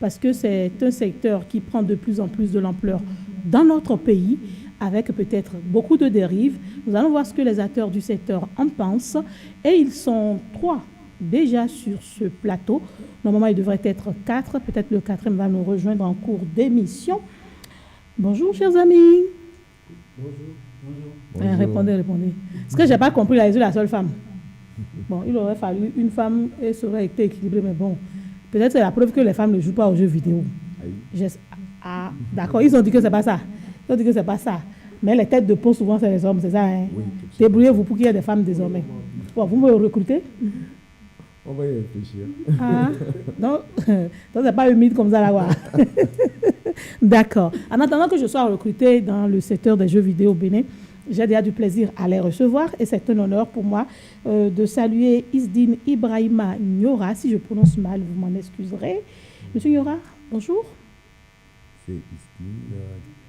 parce que c'est un secteur qui prend de plus en plus de l'ampleur dans notre pays, avec peut-être beaucoup de dérives. Nous allons voir ce que les acteurs du secteur en pensent. Et ils sont 3 déjà sur ce plateau. Normalement, il devrait être 4. Peut-être le 4e va nous rejoindre en cours d'émission. Bonjour, chers amis. Bonjour. Répondez. Ce que je n'ai pas compris, là, je suis la seule femme. Bon, il aurait fallu une femme et ça aurait été équilibré, mais bon, peut-être c'est la preuve que les femmes ne jouent pas aux jeux vidéo. D'accord, ils ont dit que c'est pas ça. Mais les têtes de peau, souvent, c'est les hommes, c'est ça. Hein? Oui, Débrouillez-vous pour qu'il y ait des femmes désormais. Bon, vous me recrutez? on va y réfléchir. Donc, c'est pas humide comme ça là. Quoi. D'accord. En attendant que je sois recrutée dans le secteur des jeux vidéo au Bénin, j'ai déjà du plaisir à les recevoir et c'est un honneur pour moi de saluer Isdine Ibrahima Nyora. Si je prononce mal, vous m'en excuserez. Monsieur Nyora, bonjour. C'est Isdine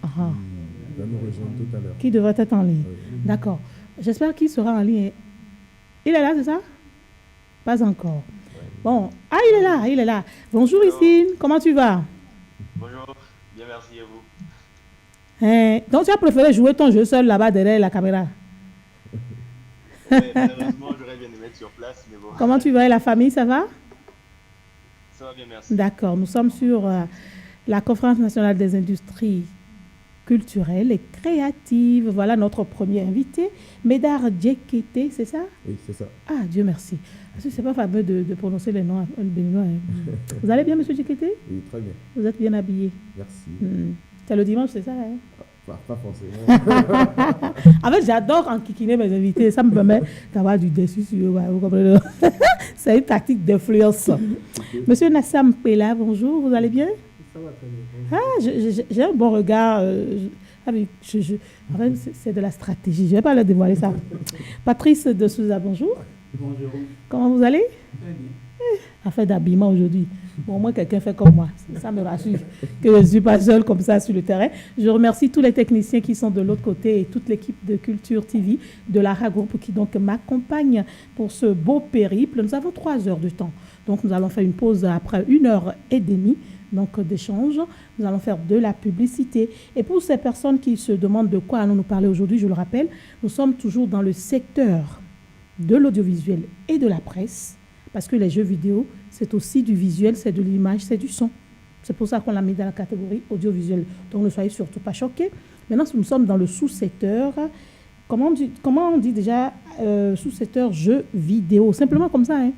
qui va nous rejoindre tout à l'heure. Qui devrait être en ligne. D'accord. J'espère qu'il sera en ligne. Il est là, c'est ça? Pas encore. Bon. Ah, il est là. Bonjour Isdine, comment tu vas? Bonjour, bien merci à vous. Donc tu as préféré jouer ton jeu seul là-bas derrière la caméra? Malheureusement, j'aurais bien aimé être sur place, mais bon. Comment tu vas et la famille, ça va? Ça va bien, merci. D'accord, nous sommes sur la Conférence nationale des industries culturelles et créatives. Voilà notre premier invité, Médard Djekete, c'est ça? Oui, c'est ça. Ah, Dieu merci. Parce que c'est pas fameux de prononcer les noms béninois. Vous allez bien, monsieur Djekete? Oui, très bien. Vous êtes bien habillé? Merci. C'est le dimanche, c'est ça? Hein? Pas forcément. En fait, j'adore enquiquiner mes invités. Ça me permet d'avoir du dessus sur eux. Vous comprenez? C'est une tactique d'influence. Monsieur Nassam Pella, bonjour. Vous allez bien? Ça va très bien. Ah, j'ai un bon regard. En fait, c'est de la stratégie. Je ne vais pas leur dévoiler ça. Patrice de Souza, bonjour. Bonjour. Comment vous allez? Très bien. Affaire d'habillement aujourd'hui. Bon, au moins, quelqu'un fait comme moi. Ça me rassure que je ne suis pas seule comme ça sur le terrain. Je remercie tous les techniciens qui sont de l'autre côté et toute l'équipe de Culture TV, de l'ARA Group qui donc m'accompagne pour ce beau périple. Nous avons 3 heures de temps. Donc, nous allons faire une pause après 1h30 donc, d'échange. Nous allons faire de la publicité. Et pour ces personnes qui se demandent de quoi allons-nous parler aujourd'hui, je le rappelle, nous sommes toujours dans le secteur de l'audiovisuel et de la presse. Parce que les jeux vidéo, c'est aussi du visuel, c'est de l'image, c'est du son. C'est pour ça qu'on l'a mis dans la catégorie audiovisuelle. Donc ne soyez surtout pas choqués. Maintenant, nous sommes dans le sous-secteur. Comment on dit déjà sous-secteur jeux vidéo? Simplement comme ça. Hein.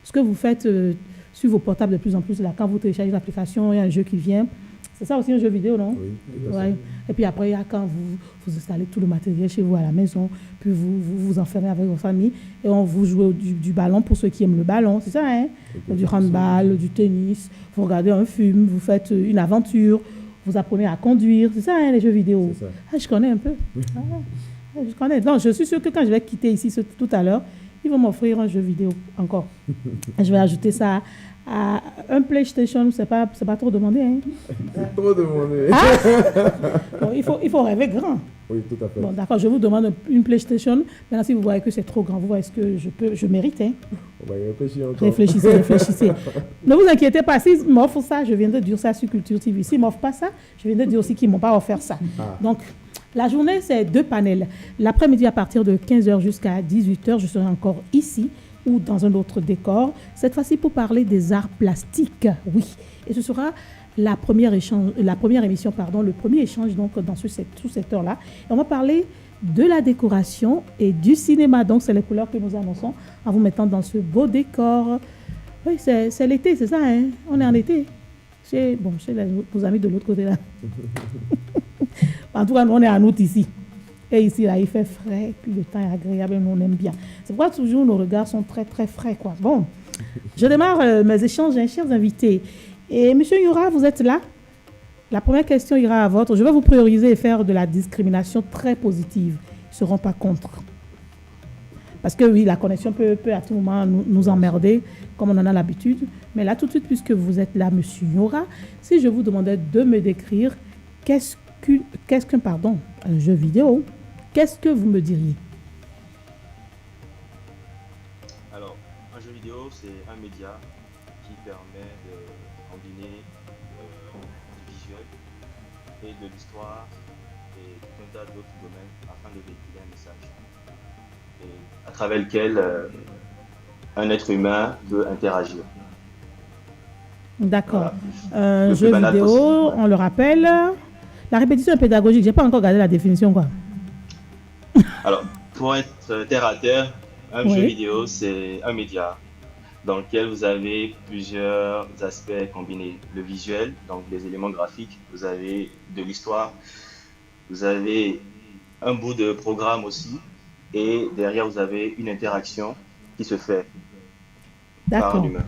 Ce que vous faites sur vos portables de plus en plus, là, quand vous téléchargez l'application, il y a un jeu qui vient. C'est ça aussi un jeu vidéo, non? Oui. Ouais. Et puis après, il y a quand vous installez tout le matériel chez vous à la maison, puis vous enfermez avec vos familles, et on vous joue du ballon pour ceux qui aiment le ballon, c'est ça, hein? Du handball, du tennis, vous regardez un film, vous faites une aventure, vous apprenez à conduire, c'est ça, hein, les jeux vidéo? C'est ça. Ah, je connais un peu. Je connais. Non, je suis sûre que quand je vais quitter ici tout à l'heure, ils vont m'offrir un jeu vidéo encore. Et je vais ajouter ça à un PlayStation, c'est pas trop demandé. Hein? C'est trop demandé. Bon, il faut rêver grand. Oui, tout à fait. Bon, d'accord, je vous demande une PlayStation. Maintenant, si vous voyez que c'est trop grand, vous voyez ce que je mérite. Hein? On va y réfléchir encore. Réfléchissez. Ne vous inquiétez pas, s'ils m'offrent ça, je viendrai dire ça sur Culture TV. S'ils ne m'offrent pas ça, je viendrai dire aussi qu'ils ne m'ont pas offert ça. Donc, la journée, c'est 2 panels. L'après-midi, à partir de 15h jusqu'à 18h, je serai encore ici ou dans un autre décor. Cette fois-ci, pour parler des arts plastiques. Oui. Et ce sera la première émission, le premier échange donc, dans ce secteur-là. Et on va parler de la décoration et du cinéma. Donc, c'est les couleurs que nous annonçons en vous mettant dans ce beau décor. Oui, c'est l'été, c'est ça, hein? On est en été. Chez vos amis de l'autre côté, là. En tout cas, nous, on est en août ici. Et ici, là, il fait frais, puis le temps est agréable, nous, on aime bien. C'est pourquoi toujours nos regards sont très, très frais, quoi. Bon, je démarre mes échanges, hein, chers invités. Et monsieur Yura, vous êtes là? La première question ira à votre. Je vais vous prioriser et faire de la discrimination très positive. Ils ne seront pas contre. Parce que oui, la connexion peut à tout moment nous emmerder, comme on en a l'habitude. Mais là, tout de suite, puisque vous êtes là, monsieur Yura, si je vous demandais de me décrire qu'est-ce qu'un jeu vidéo, qu'est-ce que vous me diriez? Alors, un jeu vidéo, c'est un média qui permet de combiner du visuel et de l'histoire et tout un tas d'autres domaines afin de véhiculer un message. Et à travers lequel un être humain peut interagir. D'accord. Voilà. Le Jeu plus banal vidéo, possible. on le rappelle. La répétition est pédagogique. J'ai pas encore regardé la définition, quoi. Alors, pour être terre à terre, un Oui. jeu vidéo, c'est un média dans lequel vous avez plusieurs aspects combinés. Le visuel, donc les éléments graphiques, vous avez de l'histoire, vous avez un bout de programme aussi, et derrière vous avez une interaction qui se fait par un D'accord. humain.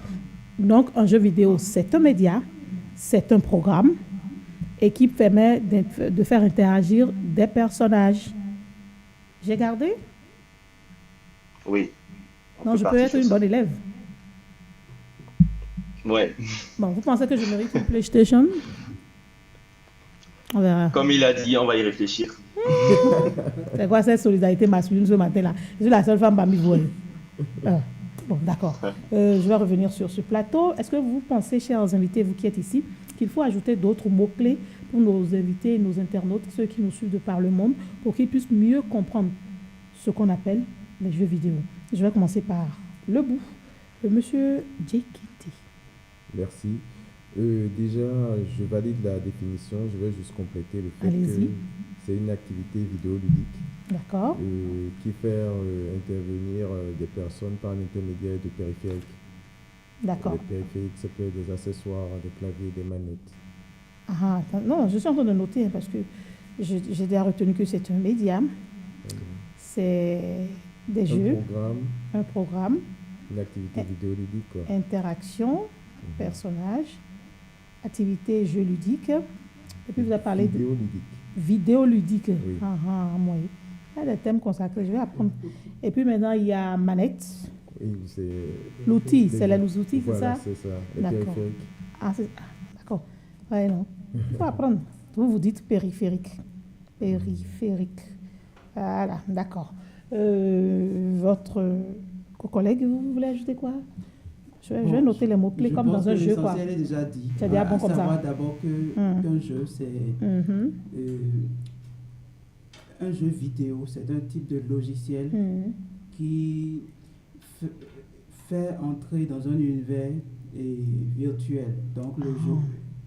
Donc, un jeu vidéo, c'est un média, c'est un programme et qui permet de faire interagir des personnages. J'ai gardé? Oui. On Non, peut je peux partir être sur une ça. bonne élève. Ouais. Bon, vous pensez que je mérite une PlayStation? On verra. Comme il a dit, on va y réfléchir. C'est quoi cette solidarité masculine ce matin-là? Je suis la seule femme parmi vous. Bon, d'accord. Je vais revenir sur ce plateau. Est-ce que vous pensez, chers invités, vous qui êtes ici, qu'il faut ajouter d'autres mots-clés pour nos invités et nos internautes, ceux qui nous suivent de par le monde, pour qu'ils puissent mieux comprendre ce qu'on appelle les jeux vidéo? Je vais commencer par le bout, le monsieur J.K.T. Merci. Déjà, je valide la définition. Je vais juste compléter le fait Allez-y. que c'est une activité vidéoludique D'accord. qui fait intervenir des personnes par l'intermédiaire de périphériques. D'accord. Les périphériques, ça peut être des accessoires, des claviers, des manettes. Ah, attends, non, je suis en train de noter hein, parce que j'ai déjà retenu que c'est un média, c'est des jeux, un programme, une activité vidéoludique, quoi. interaction, personnage, activité jeu ludique. Et puis vous avez parlé de Vidéoludique. vidéoludique. Oui. Moi. Il y a des thèmes consacrés, je vais apprendre. Et puis maintenant, il y a manette. Oui, c'est L'outil, c'est les outils, voilà, c'est ça? c'est ça. Les D'accord. périphériques. D'accord. Ouais, non. Il faut apprendre. Vous dites périphérique. Périphérique. Voilà, d'accord. Votre collègue, vous voulez ajouter quoi? Je vais noter les mots-clés comme dans un jeu, quoi. L'essentiel est déjà dit. C'est déjà bon comme ça. Savoir d'abord qu'un jeu, c'est un jeu vidéo, c'est un type de logiciel qui fait entrer dans un univers virtuel. Donc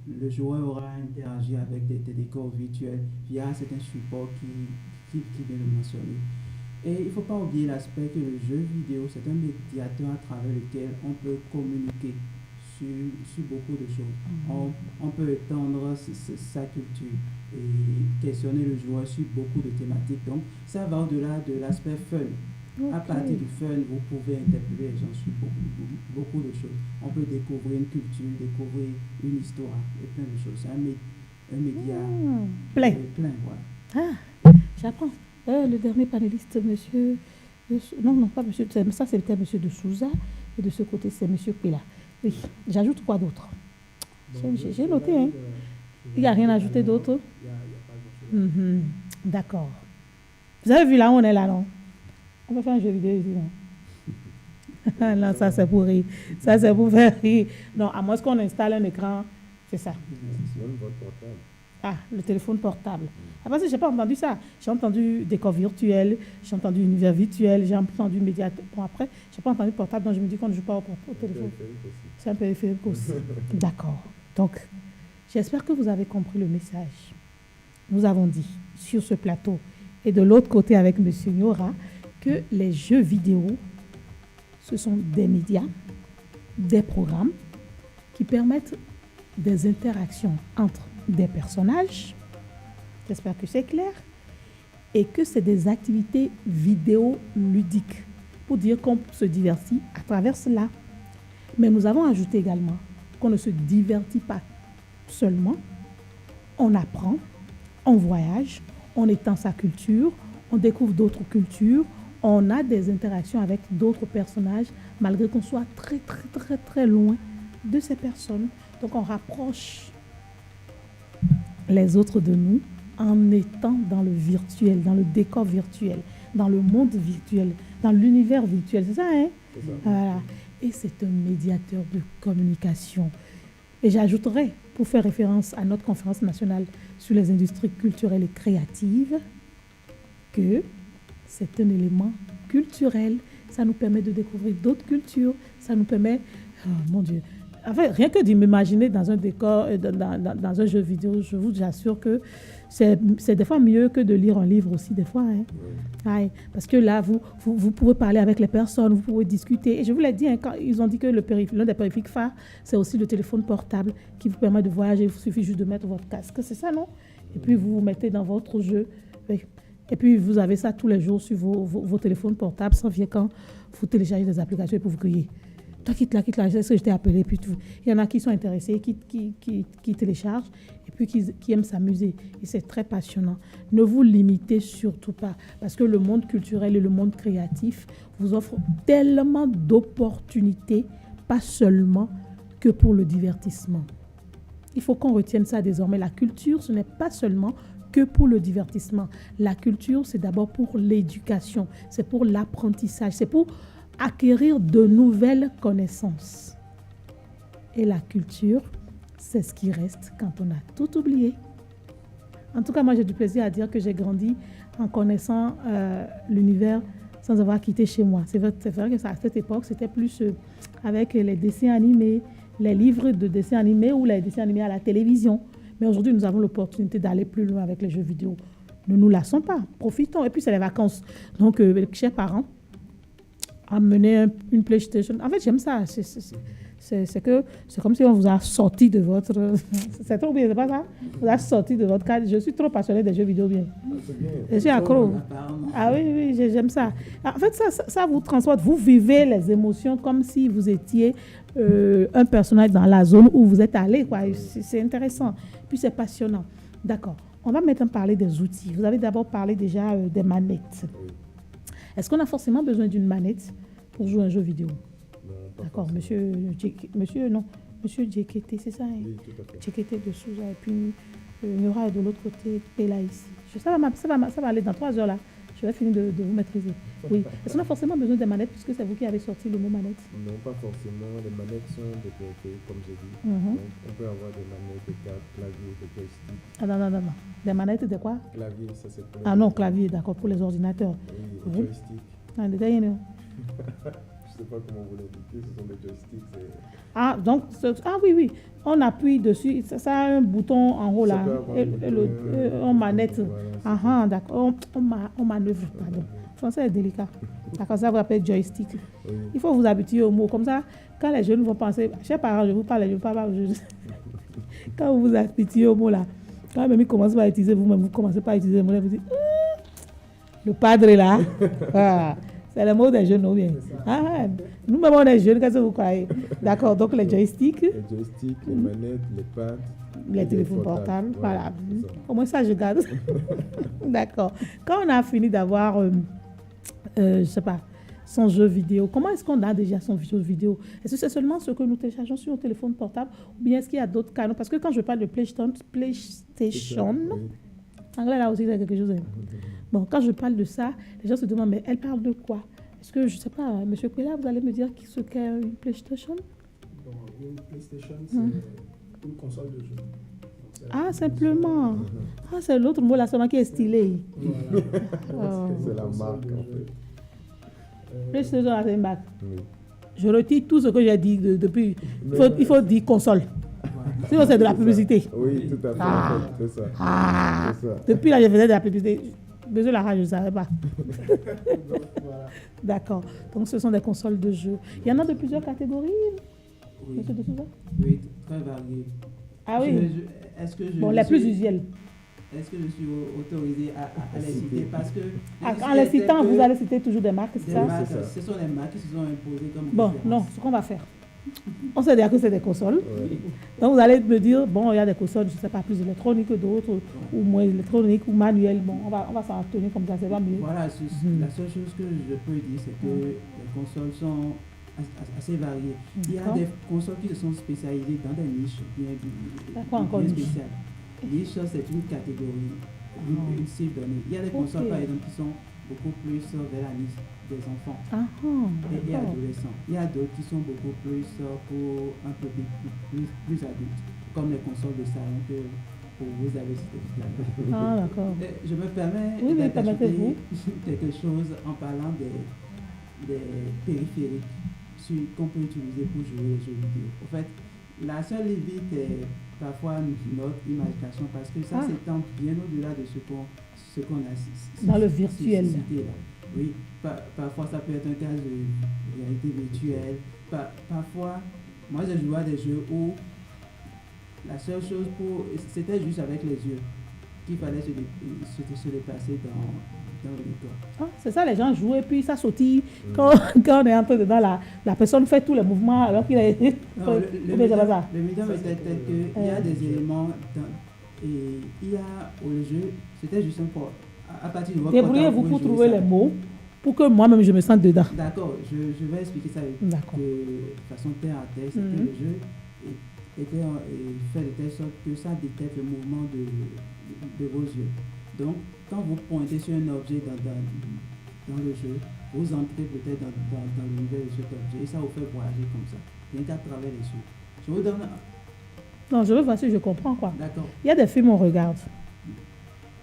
le joueur aura interagi avec des décors virtuels via certains supports qui vient de mentionner. Et il ne faut pas oublier l'aspect que le jeu vidéo, c'est un médiateur à travers lequel on peut communiquer sur beaucoup de choses. On peut étendre sa culture et questionner le joueur sur beaucoup de thématiques. Donc, ça va au-delà de l'aspect fun. Okay. À partir du fun, vous pouvez interpeller les gens sur beaucoup de choses. On peut découvrir une culture, découvrir une histoire et plein de choses. C'est un média plein. Voilà. Ah, j'apprends. Le dernier panéliste, monsieur... Non, pas monsieur... Ça, c'était monsieur de Souza. Et de ce côté, c'est monsieur Pila. Oui. J'ajoute quoi d'autre? J'ai noté, hein. Il n'y a rien à ajouter d'autre? Il n'y a pas grand-chose. D'accord. Vous avez vu là où on est là, non? On peut faire un jeu vidéo ici, non? Non, ça c'est pour rire. Ça c'est pour faire rire. Non, à moins qu'on installe un écran, c'est ça. Ah, le téléphone portable. Ah, parce que je n'ai pas entendu ça. J'ai entendu décor virtuel, j'ai entendu univers virtuel, j'ai entendu médiateur. Bon, après, je n'ai pas entendu portable, donc je me dis qu'on ne joue pas au téléphone. C'est un périphérique aussi. D'accord. Donc, j'espère que vous avez compris le message. Nous avons dit sur ce plateau et de l'autre côté avec M. Nyora que les jeux vidéo, ce sont des médias, des programmes qui permettent des interactions entre des personnages, j'espère que c'est clair, et que c'est des activités vidéoludiques pour dire qu'on se divertit à travers cela. Mais nous avons ajouté également qu'on ne se divertit pas seulement, on apprend, on voyage, on étend sa culture, on découvre d'autres cultures, on a des interactions avec d'autres personnages, malgré qu'on soit très, très, très, très loin de ces personnes. Donc, on rapproche les autres de nous en étant dans le virtuel, dans le décor virtuel, dans le monde virtuel, dans l'univers virtuel. C'est ça, hein? C'est ça. Voilà. Et c'est un médiateur de communication. Et j'ajouterais, pour faire référence à notre conférence nationale sur les industries culturelles et créatives, que c'est un élément culturel. Ça nous permet de découvrir d'autres cultures. Ça nous permet, oh mon Dieu, en fait, rien que de m'imaginer dans un décor, dans un jeu vidéo, je vous assure que c'est des fois mieux que de lire un livre aussi, des fois. Hein. Ouais, parce que là, vous pouvez parler avec les personnes, vous pouvez discuter. Et je vous l'ai dit, hein, quand ils ont dit que l'un des périphériques phares, c'est aussi le téléphone portable qui vous permet de voyager. Il suffit juste de mettre votre casque, c'est ça, non? Et puis vous vous mettez dans votre jeu. Et puis vous avez ça tous les jours sur vos téléphones portables, sans vieux quand vous téléchargez des applications pour vous crier. Toi, quitte là, c'est ce que je t'ai appelé. Puis tout. Il y en a qui sont intéressés, qui téléchargent et puis qui aiment s'amuser. Et c'est très passionnant. Ne vous limitez surtout pas parce que le monde culturel et le monde créatif vous offrent tellement d'opportunités, pas seulement que pour le divertissement. Il faut qu'on retienne ça désormais. La culture, ce n'est pas seulement que pour le divertissement. La culture, c'est d'abord pour l'éducation, c'est pour l'apprentissage, c'est pour acquérir de nouvelles connaissances. Et la culture, c'est ce qui reste quand on a tout oublié. En tout cas, moi, j'ai du plaisir à dire que j'ai grandi en connaissant l'univers sans avoir quitté chez moi. C'est vrai que à cette époque, c'était plus avec les dessins animés, les livres de dessins animés ou les dessins animés à la télévision. Mais aujourd'hui, nous avons l'opportunité d'aller plus loin avec les jeux vidéo. Ne nous lassons pas, profitons. Et puis, c'est les vacances. Donc, chers parents, amener une PlayStation. En fait, j'aime ça. C'est comme si on vous a sorti de votre... C'est trop bien, c'est pas ça? Vous a sorti de votre cadre. Je suis trop passionnée des jeux vidéo bien. Je suis accro. Ah oui, j'aime ça. En fait, ça vous transporte. Vous vivez les émotions comme si vous étiez un personnage dans la zone où vous êtes allé, quoi. C'est intéressant. Puis c'est passionnant. D'accord. On va maintenant parler des outils. Vous avez d'abord parlé déjà des manettes. Est-ce qu'on a forcément besoin d'une manette pour jouer un jeu vidéo? D'accord, monsieur JKT, c'est ça? Hein? Oui, tout à fait. JKT de Souza et puis Nora est de l'autre côté, Pela ici. Ça va aller dans 3 heures là. Je vais finir de vous maîtriser. Oui. Est-ce qu'on a forcément besoin des manettes puisque c'est vous qui avez sorti le mot manette? Non, pas forcément. Les manettes sont des périphériques, comme j'ai dit. Donc, on peut avoir des manettes, des cartes, clavier, des joysticks. Ah non. Des manettes de quoi? Clavier, ça c'est pour les... Ah non, clavier, d'accord, pour les ordinateurs. Oui, des joysticks. Ah, détaillez, non? Je sais pas comment vous l'indiquez, ce sont des joysticks. Ah, donc, oui. On appuie dessus, ça a un bouton en haut là, on manette. Voilà, d'accord, on manœuvre, pardon. Le français est délicat. D'accord, ça vous appelle joystick. Oui. Il faut vous habituer au mot. Comme ça, quand les jeunes vont penser, chers parents, je vous parle. Quand vous vous habituez au mot là, quand même ils commencent à utiliser vous-même, vous commencez pas à utiliser le mot, vous dites, le padre là. Ah. C'est le mot des jeunes, ou bien? Nous-mêmes, on est jeunes, qu'est-ce que vous croyez? D'accord, donc les joysticks. Les joysticks, les manettes, les pads. Les téléphones portables, voilà. Au moins ça, je garde. D'accord. Quand on a fini d'avoir, je sais pas, son jeu vidéo, comment est-ce qu'on a déjà son jeu vidéo? Est-ce que c'est seulement ce que nous téléchargeons sur nos téléphones portables ou bien est-ce qu'il y a d'autres canaux? Parce que quand je parle de PlayStation, anglais là aussi, c'est quelque chose. Bon, quand je parle de ça, les gens se demandent, mais elle parle de quoi? Est-ce que, je ne sais pas, M. Kwela, vous allez me dire ce qu'est une PlayStation? Bon, une PlayStation, c'est une console de jeu. Ah, simplement. Ah, c'est l'autre mot là, seulement qui est stylé. Voilà. C'est la marque, en fait. PlayStation, c'est une marque. Oui. Je retire tout ce que j'ai dit depuis. Il faut dire console. Sinon, c'est de la publicité. Oui, tout à fait. C'est ça. C'est ça. Depuis là, je faisais de la publicité. Besoin de la rage, je ne savais pas. D'accord. Donc, ce sont des consoles de jeux. Il y en a de plusieurs catégories? Oui, oui, très variées. Ah oui? Les plus usuelles. Est-ce que je suis autorisé à les citer? Parce que... En les citant, vous allez citer toujours des marques, c'est ça? Ce sont les marques qui se sont imposées comme Bon, référence. non, ce qu'on va faire. On sait déjà que c'est des consoles. Oui. Donc, vous allez me dire, bon, il y a des consoles, je ne sais pas, plus électroniques que d'autres, ou moins électroniques, ou manuelles. Bon, on va s'en tenir comme ça, c'est pas mieux. Voilà, la seule chose que je peux dire, c'est que les consoles sont assez variées. Il y a des consoles qui se sont spécialisées dans des niches bien spéciales. Niche, c'est une catégorie, une cible donnée. Il y a des consoles, par exemple, qui sont beaucoup plus vers la niche. des enfants et d'accord. adolescents. Il y a d'autres qui sont beaucoup plus pour un public plus adulte, comme les consoles de salon que vous avez cité tout à l'heure. Ah, d'accord. Je me permets Oui, d'ajouter permettez-vous. quelque chose en parlant des périphériques qu'on peut utiliser pour jouer aux jeux vidéo. En fait, la seule limite est parfois notre imagination parce que ça s'étend bien au-delà de ce qu'on a dans le virtuel. Cité là. Oui, parfois ça peut être un cas de réalité virtuelle. Parfois, moi j'ai joué à des jeux où la seule chose c'était juste avec les yeux qu'il fallait se déplacer dans le décor. Ah, c'est ça, les gens jouent et puis ça sautille. Quand on est entré dedans, la personne fait tous les mouvements alors qu'il est. Le médium était tel qu'il y a des éléments et il y a le jeu, c'était juste un port. À partir de votre débrouillez-vous pour trouver les mots pour que moi-même je me sente dedans. D'accord, je vais expliquer ça de façon terre à terre. C'est que le jeu était fait de telle sorte que ça détecte le mouvement de vos yeux. Donc, quand vous pointez sur un objet dans le jeu, vous entrez peut-être dans l'univers de cet objet et ça vous fait voyager comme ça, rien qu'à travers les yeux. Je vous donne... Non, je veux voir si je comprends quoi. D'accord. Il y a des films on regarde.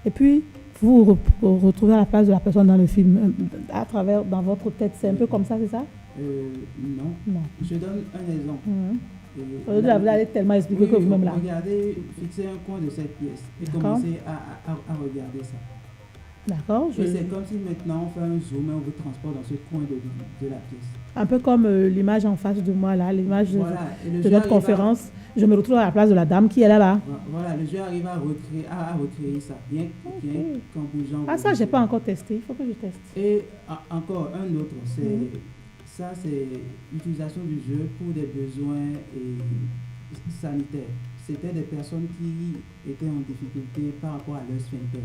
Et puis, vous vous retrouvez à la place de la personne dans le film, à travers, dans votre tête. C'est un peu comme ça, c'est ça? Non. Je donne un exemple. Vous allez tellement expliquer que vous-même là. Regardez, fixez un coin de cette pièce et commencez à regarder ça. D'accord. Et c'est comme si maintenant on fait un zoom et on vous transporte dans ce coin de la pièce. Un peu comme l'image en face de moi là, l'image de notre conférence. Je me retrouve à la place de la dame qui est là. Voilà, le jeu arrive à recréer ça, bien qu'en bougeant. Ah, ça, j'ai pas encore testé. Il faut que je teste. Et encore un autre, ça, c'est l'utilisation du jeu pour des besoins sanitaires. C'était des personnes qui étaient en difficulté par rapport à leur sphincter.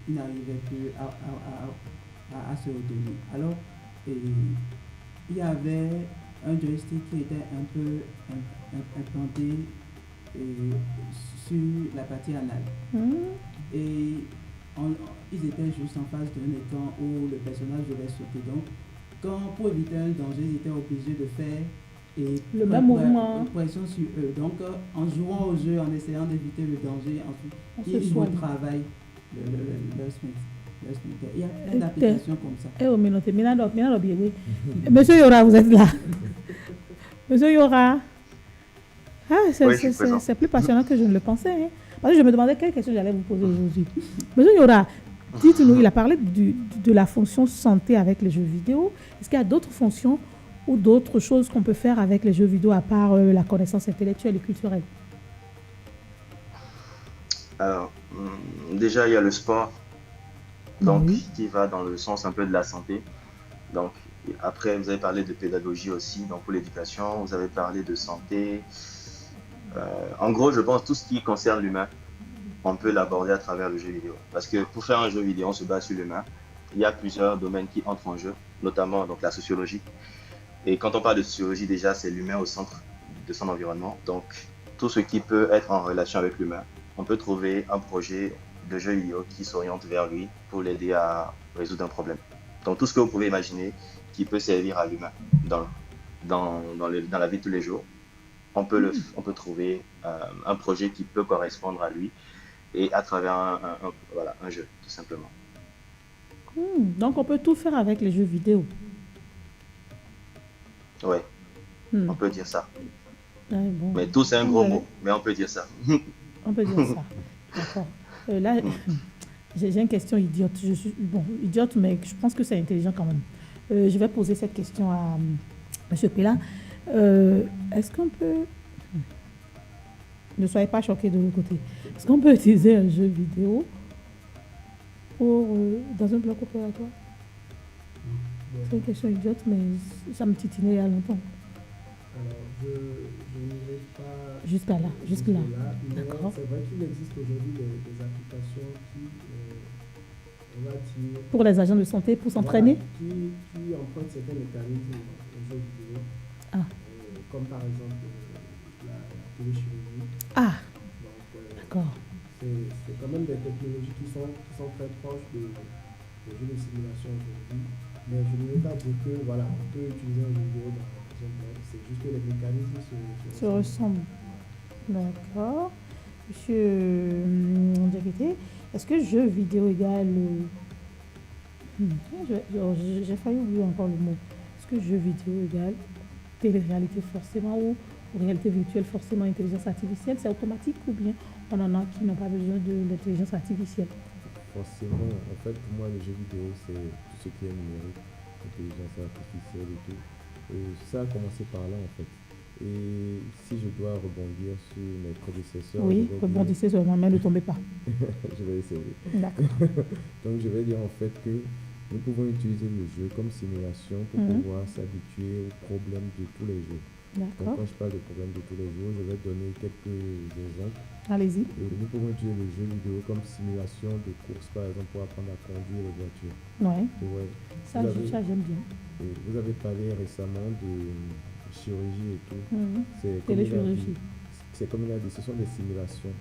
Ils n'arrivaient plus à se retenir. Alors, il y avait un joystick qui était un peu implanté sur la partie anale. Et ils étaient juste en face d'un écran où le personnage devait sauter. Donc, pour éviter un danger, ils étaient obligés de faire le même mouvement, pression sur eux. Donc, en jouant au jeu, en essayant d'éviter le danger, ensuite, ils retravaillent leur sphincter. Il y a plein d'applications comme ça. Monsieur Yora, vous êtes là. Monsieur Yora. C'est plus passionnant que je ne le pensais. Hein. Parce que je me demandais quelle question j'allais vous poser aujourd'hui. Monsieur Yora, dites-nous, il a parlé de la fonction santé avec les jeux vidéo. Est-ce qu'il y a d'autres fonctions ou d'autres choses qu'on peut faire avec les jeux vidéo à part la connaissance intellectuelle et culturelle? Alors, déjà, il y a le sport, donc, qui va dans le sens un peu de la santé. Donc, après, vous avez parlé de pédagogie aussi, donc pour l'éducation, vous avez parlé de santé. En gros, je pense tout ce qui concerne l'humain, on peut l'aborder à travers le jeu vidéo. Parce que pour faire un jeu vidéo, on se base sur l'humain. Il y a plusieurs domaines qui entrent en jeu, notamment donc, la sociologie. Et quand on parle de sociologie, déjà, c'est l'humain au centre de son environnement. Donc, tout ce qui peut être en relation avec l'humain, on peut trouver un projet de jeu vidéo qui s'oriente vers lui pour l'aider à résoudre un problème. Donc, tout ce que vous pouvez imaginer qui peut servir à l'humain dans la vie de tous les jours, on peut trouver un projet qui peut correspondre à lui et à travers un jeu, tout simplement. Donc, on peut tout faire avec les jeux vidéo. Oui, on peut dire ça. Bon. Mais tout, c'est un gros mot, mais on peut dire ça. On peut dire ça. D'accord. Là, j'ai une question idiote. Je suis idiote, mais je pense que c'est intelligent quand même. Je vais poser cette question à M. Pella. Est-ce qu'on peut... Ne soyez pas choqués de l'autre côté. Est-ce qu'on peut utiliser un jeu vidéo dans un bloc opératoire? C'est une question idiote, mais ça me titinait il y a longtemps. Alors, je n'irai pas jusqu'à là. D'accord. C'est vrai qu'il existe aujourd'hui des applications qui, on va dire... Pour les agents de santé, pour s'entraîner? Voilà, qui empruntent certains mécanismes aux jeux vidéo. Comme par exemple la téléchirurgie. Donc, d'accord. C'est quand même des technologies qui sont très proches des jeux de simulation aujourd'hui. Mais je ne veux pas dire que, voilà, on peut utiliser un jeu vidéo dans un blog. C'est juste que les mécanismes se ressemblent. D'accord. Monsieur Diakité, est-ce que jeu vidéo égale... j'ai failli oublier encore le mot. Est-ce que jeu vidéo égale télé-réalité forcément ou réalité virtuelle forcément intelligence artificielle? C'est automatique ou bien on en a qui n'ont pas besoin de l'intelligence artificielle? Forcément, en fait, pour moi, le jeu vidéo, c'est tout ce qui est numérique, intelligence artificielle et tout. Ça a commencé par là, en fait. Et si je dois rebondir sur mes prédécesseurs... Oui, rebondissez sur moi, mais ne tombez pas. Je vais essayer. D'accord. Donc, je vais dire en fait que nous pouvons utiliser le jeu comme simulation pour pouvoir s'habituer aux problèmes de tous les jours. D'accord. Donc, quand je parle de problèmes de tous les jours, je vais donner quelques exemples. Allez-y. Nous pouvons utiliser le jeu vidéo comme simulation de course, par exemple, pour apprendre à conduire les voitures. Ouais. Ouais. Ça, j'aime bien. Vous avez parlé récemment de chirurgie et tout. Téléchirurgie. C'est comme il a dit, ce sont des simulations.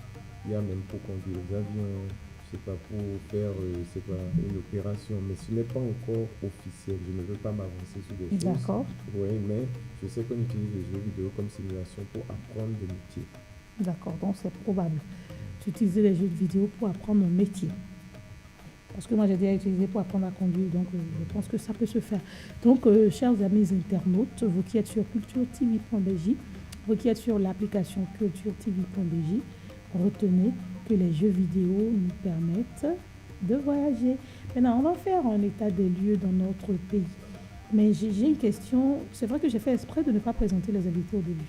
Il y a même pour conduire les avions, je sais pas, pour faire une opération, mais ce n'est pas encore officiel. Je ne veux pas m'avancer sur des choses. D'accord. Oui, mais je sais qu'on utilise les jeux vidéo comme simulation pour apprendre des métiers. D'accord, donc c'est probable. Tu utilises les jeux de vidéo pour apprendre un métier. Parce que moi, j'ai déjà utilisé pour apprendre à conduire, donc je pense que ça peut se faire. Donc, chers amis internautes, vous qui êtes sur culturetv.bj, vous qui êtes sur l'application culturetv.bj, retenez que les jeux vidéo nous permettent de voyager. Maintenant, on va faire un état des lieux dans notre pays. Mais j'ai une question. C'est vrai que j'ai fait exprès de ne pas présenter les invités au début.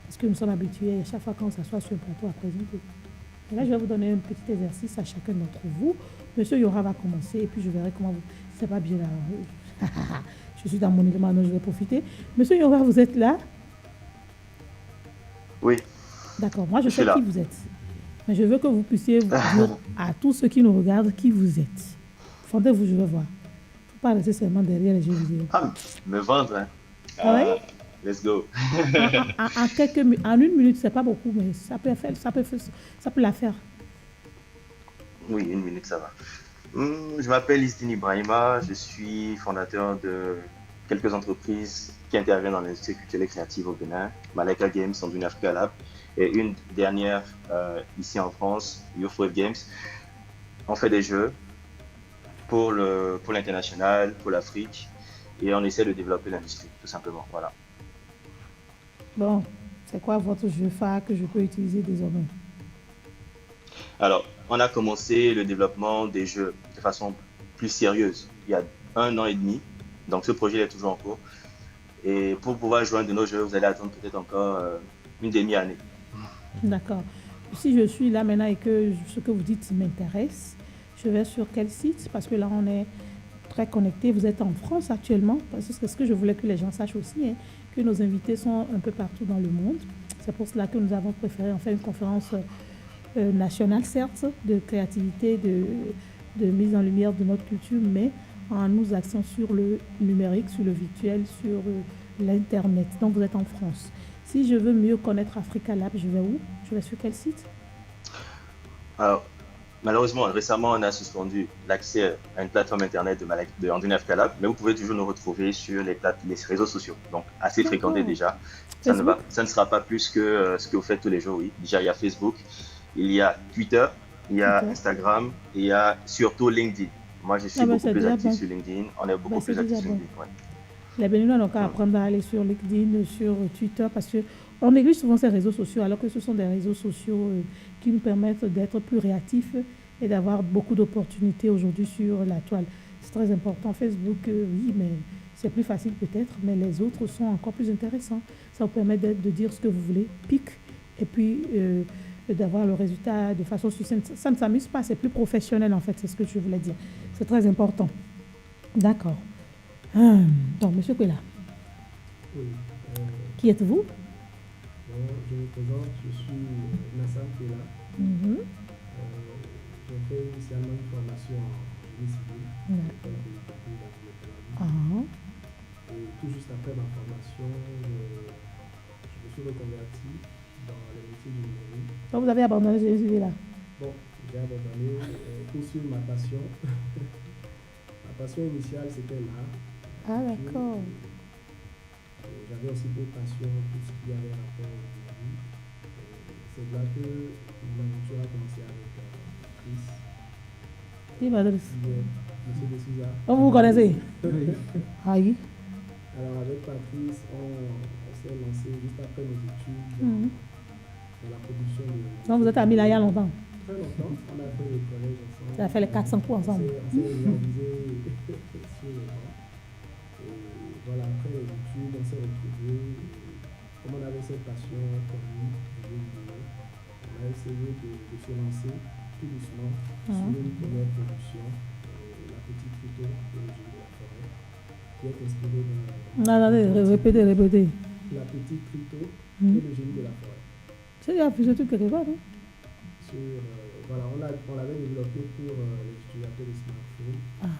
Parce que nous sommes habitués à chaque fois qu'on s'assoit sur le plateau à présenter. Et là, je vais vous donner un petit exercice à chacun d'entre vous. Monsieur Yora va commencer et puis je verrai comment vous... C'est pas bien là. Je suis dans mon élément, donc je vais profiter. Monsieur Yora, vous êtes là? Oui. D'accord, moi je sais qui vous êtes. Mais je veux que vous puissiez vous dire à tous ceux qui nous regardent qui vous êtes. Fondez-vous, je veux voir. Il ne faut pas rester seulement derrière les jeux vidéo. Ah, me vendre, hein. Ah oui? Let's go. En une minute, c'est pas beaucoup, mais ça peut la faire. Oui, une minute, ça va. Je m'appelle Isdine Ibrahima, je suis fondateur de quelques entreprises qui interviennent dans l'industrie culturelle et créative au Bénin, Malaika Games, Sandouni Africa Lab, et une dernière ici en France, Youth Wave Games. On fait des jeux pour l'international, pour l'Afrique, et on essaie de développer l'industrie, tout simplement. Voilà. Bon, c'est quoi votre jeu phare que je peux utiliser désormais? Alors, on a commencé le développement des jeux de façon plus sérieuse il y a 1 an et demi. Donc, ce projet est toujours en cours. Et pour pouvoir jouer un de nos jeux, vous allez attendre peut-être encore une demi-année. D'accord. Si je suis là maintenant et que ce que vous dites m'intéresse, je vais sur quel site? Parce que là, on est très connectés. Vous êtes en France actuellement. Parce que c'est ce que je voulais que les gens sachent aussi, hein, que nos invités sont un peu partout dans le monde. C'est pour cela que nous avons préféré en faire une conférence nationale, certes, de créativité, de mise en lumière de notre culture, mais en nous axant sur le numérique, sur le virtuel, sur l'Internet. Donc, vous êtes en France. Si je veux mieux connaître Africa Lab, je vais où? Je vais sur quel site? Alors, malheureusement, récemment, on a suspendu l'accès à une plateforme Internet de Sandouni Africa Lab, mais vous pouvez toujours nous retrouver sur les réseaux sociaux, donc assez fréquentés déjà. Ça ne sera pas plus que ce que vous faites tous les jours, oui. Déjà, il y a Facebook, il y a Twitter, il y a Instagram, et il y a surtout LinkedIn. Moi, je suis beaucoup plus actif sur LinkedIn. On est beaucoup plus actif sur LinkedIn. Ouais. Les Béninois n'ont qu'à apprendre à aller sur LinkedIn, sur Twitter, parce qu'on néglige souvent ces réseaux sociaux, alors que ce sont des réseaux sociaux qui nous permettent d'être plus réactifs et d'avoir beaucoup d'opportunités aujourd'hui sur la toile. C'est très important. Facebook, oui, mais c'est plus facile peut-être, mais les autres sont encore plus intéressants. Ça vous permet de dire ce que vous voulez, pic, et puis d'avoir le résultat de façon succincte. Ça ne s'amuse pas, c'est plus professionnel en fait, c'est ce que je voulais dire. C'est très important. D'accord. Donc, monsieur Kwela, oui, qui êtes-vous? Je me présente, je suis Nassam Kwela. J'ai fait initialement une formation en génie civil. Et tout juste après ma formation, je me suis reconverti dans les métiers du numérique. Donc, vous avez abandonné ce génie civil là? Bon, j'ai abandonné pour suivre ma passion. Ma passion initiale, c'était l'art. Ah, d'accord. J'avais aussi d'autres passions, tout ce qui avait rapport au début. C'est là que mon aventure a commencé avec Patrice. Qui est Patrice? Monsieur de Souza. Oh, vous connaissez? Oui. Ah oui. Alors avec Patrice, on s'est lancé juste après nos études dans la production de... Donc vous êtes amis là il y a longtemps? Très longtemps. On a fait le collège ensemble. Ça a fait les 400 coups ensemble. On s'est réalisé sur le banc. Et voilà, après les études, on s'est retrouvés. Comme on avait cette passion commune du jeu vidéo, on a essayé de se lancer tout doucement sur une première production, La Petite Crypto, le jeu de la forêt, qui est inspiré de... Non, attendez, répétez. La Petite Crypto et le génie de la forêt. C'est déjà plus de trucs quelque part, non? Voilà, on l'avait développé pour les utilisateurs de smartphones. Ah.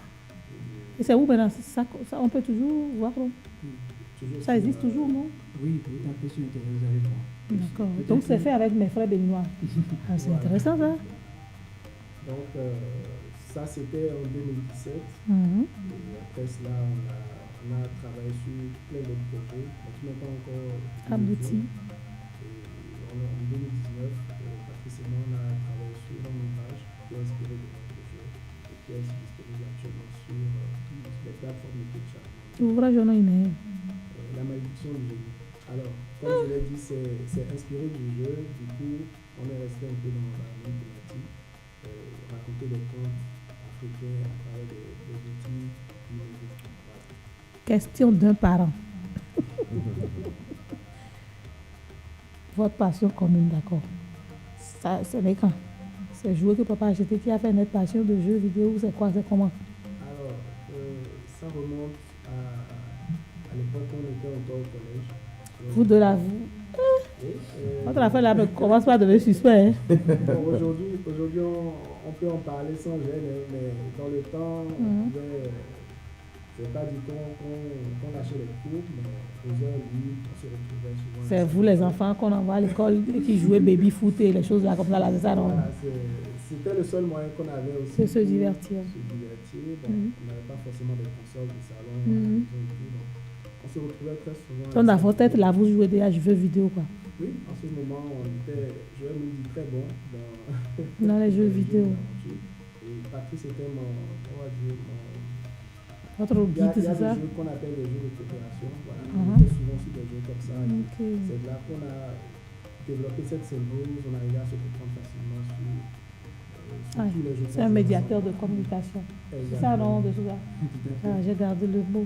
Et c'est où maintenant? Ça, on peut toujours voir, non? Toujours Ça existe toujours, non? Oui, vous tapez sur Internet, vous allez voir. D'accord. Donc c'est fait avec mes frères béninois. Ah, c'est intéressant ça. Donc ça c'était en 2017. Et après cela, on a travaillé sur plein d'autres projets, mais qui n'ont pas encore abouti. En 2019, Patrice et moi, on a travaillé sur un ouvrage qui est inspiré de notre jeu et qui est disponible actuellement sur les plateformes de téléchargement. L'ouvrage, on a une La malédiction du génie. Alors, comme je l'ai dit, c'est inspiré du jeu. Du coup, on est resté un peu dans la même thématique. Raconter des contes africains à travers des outils numériques. Voilà. Question d'un parent. Votre passion commune, d'accord. Ça, c'est les quand? C'est jouer que papa a acheté qui a fait notre passion de jeux vidéo, c'est quoi, c'est comment? Alors, ça remonte à l'époque où on était encore au collège. Vous de la vous. Votre affaire là ne commence pas à devenir suspect. Hein? Bon, aujourd'hui, on peut en parler sans gêne, mais dans le temps, c'est pas du tout qu'on lâchait les cours, mais aux heures libres, on se retrouvait souvent. C'est vous les enfants qu'on envoie à l'école et qui jouaient baby foot et les choses là comme ça, là, c'est ça, non? Voilà, c'était le seul moyen qu'on avait aussi. C'est se divertir. Bon, on n'avait pas forcément des consoles de salon, donc on se retrouvait très souvent. Donc dans votre tête, là, vous jouez des jeux vidéo, quoi? Oui, en ce moment, je vais me dire très bon dans les jeux vidéo. Et Patrice était on va dire, votre guide, c'est ça? Il y a des jeux qu'on appelle des jeux de coopération. Voilà. On était souvent sur des jeux comme ça. C'est là qu'on a développé cette symbiose. On arrive à se comprendre facilement sur tous les jeux. C'est un médiateur de communication. C'est ça, non, de tout ça. J'ai gardé le mot,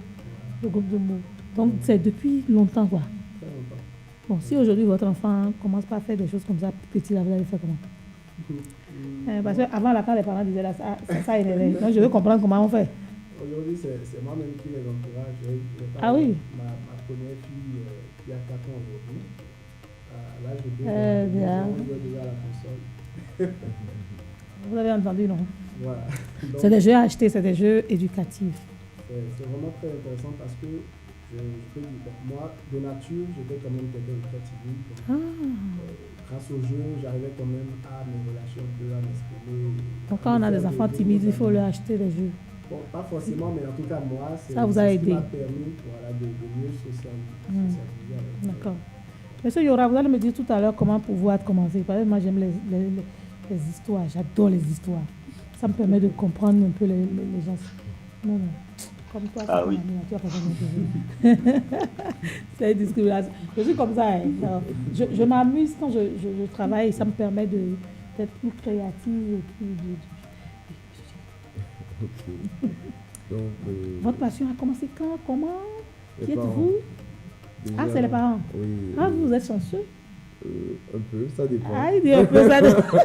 le groupe de mots. Donc, c'est depuis longtemps, quoi. Très longtemps. Bon, si aujourd'hui votre enfant commence pas à faire des choses comme ça, petit, là, vous allez faire comment? Parce qu'avant, là, quand les parents disaient là, ça énervait. Donc, je veux comprendre comment on fait. Aujourd'hui, c'est moi-même qui les encourage. Ah oui? Ma première fille, qui a 4 ans aujourd'hui, à l'âge de 2 ans, on joue déjà à la console. Vous avez entendu, non? Voilà. C'est des jeux à acheter, c'est des jeux éducatifs. C'est vraiment très intéressant parce que je peux dire, moi, de nature, j'étais quand même quelqu'un de très timide. Grâce au jeu, j'arrivais quand même à me relâcher un peu, à m'exprimer. Donc quand on a des enfants timides, il faut leur acheter des jeux. Bon, pas forcément, mais en tout cas, moi, c'est ça vous a aidé. Ce qui m'a permis de mieux socialiser avec. D'accord. Monsieur Yora, vous allez me dire tout à l'heure comment pouvoir commencer. Parce que moi, j'aime les histoires. J'adore les histoires. Ça me permet de comprendre un peu les gens. Non. Comme toi, ah oui. Tu as pas c'est une discrimination. Je suis comme ça. Hein. Je m'amuse quand je travaille. Ça me permet d'être plus créative. Ok. Donc, votre passion a commencé quand? Comment? Qui êtes-vous? Déjà, c'est les parents. Oui. Ah, vous êtes chanceux? Un peu, ça dépend. Ah, il dit un peu, ça dépend.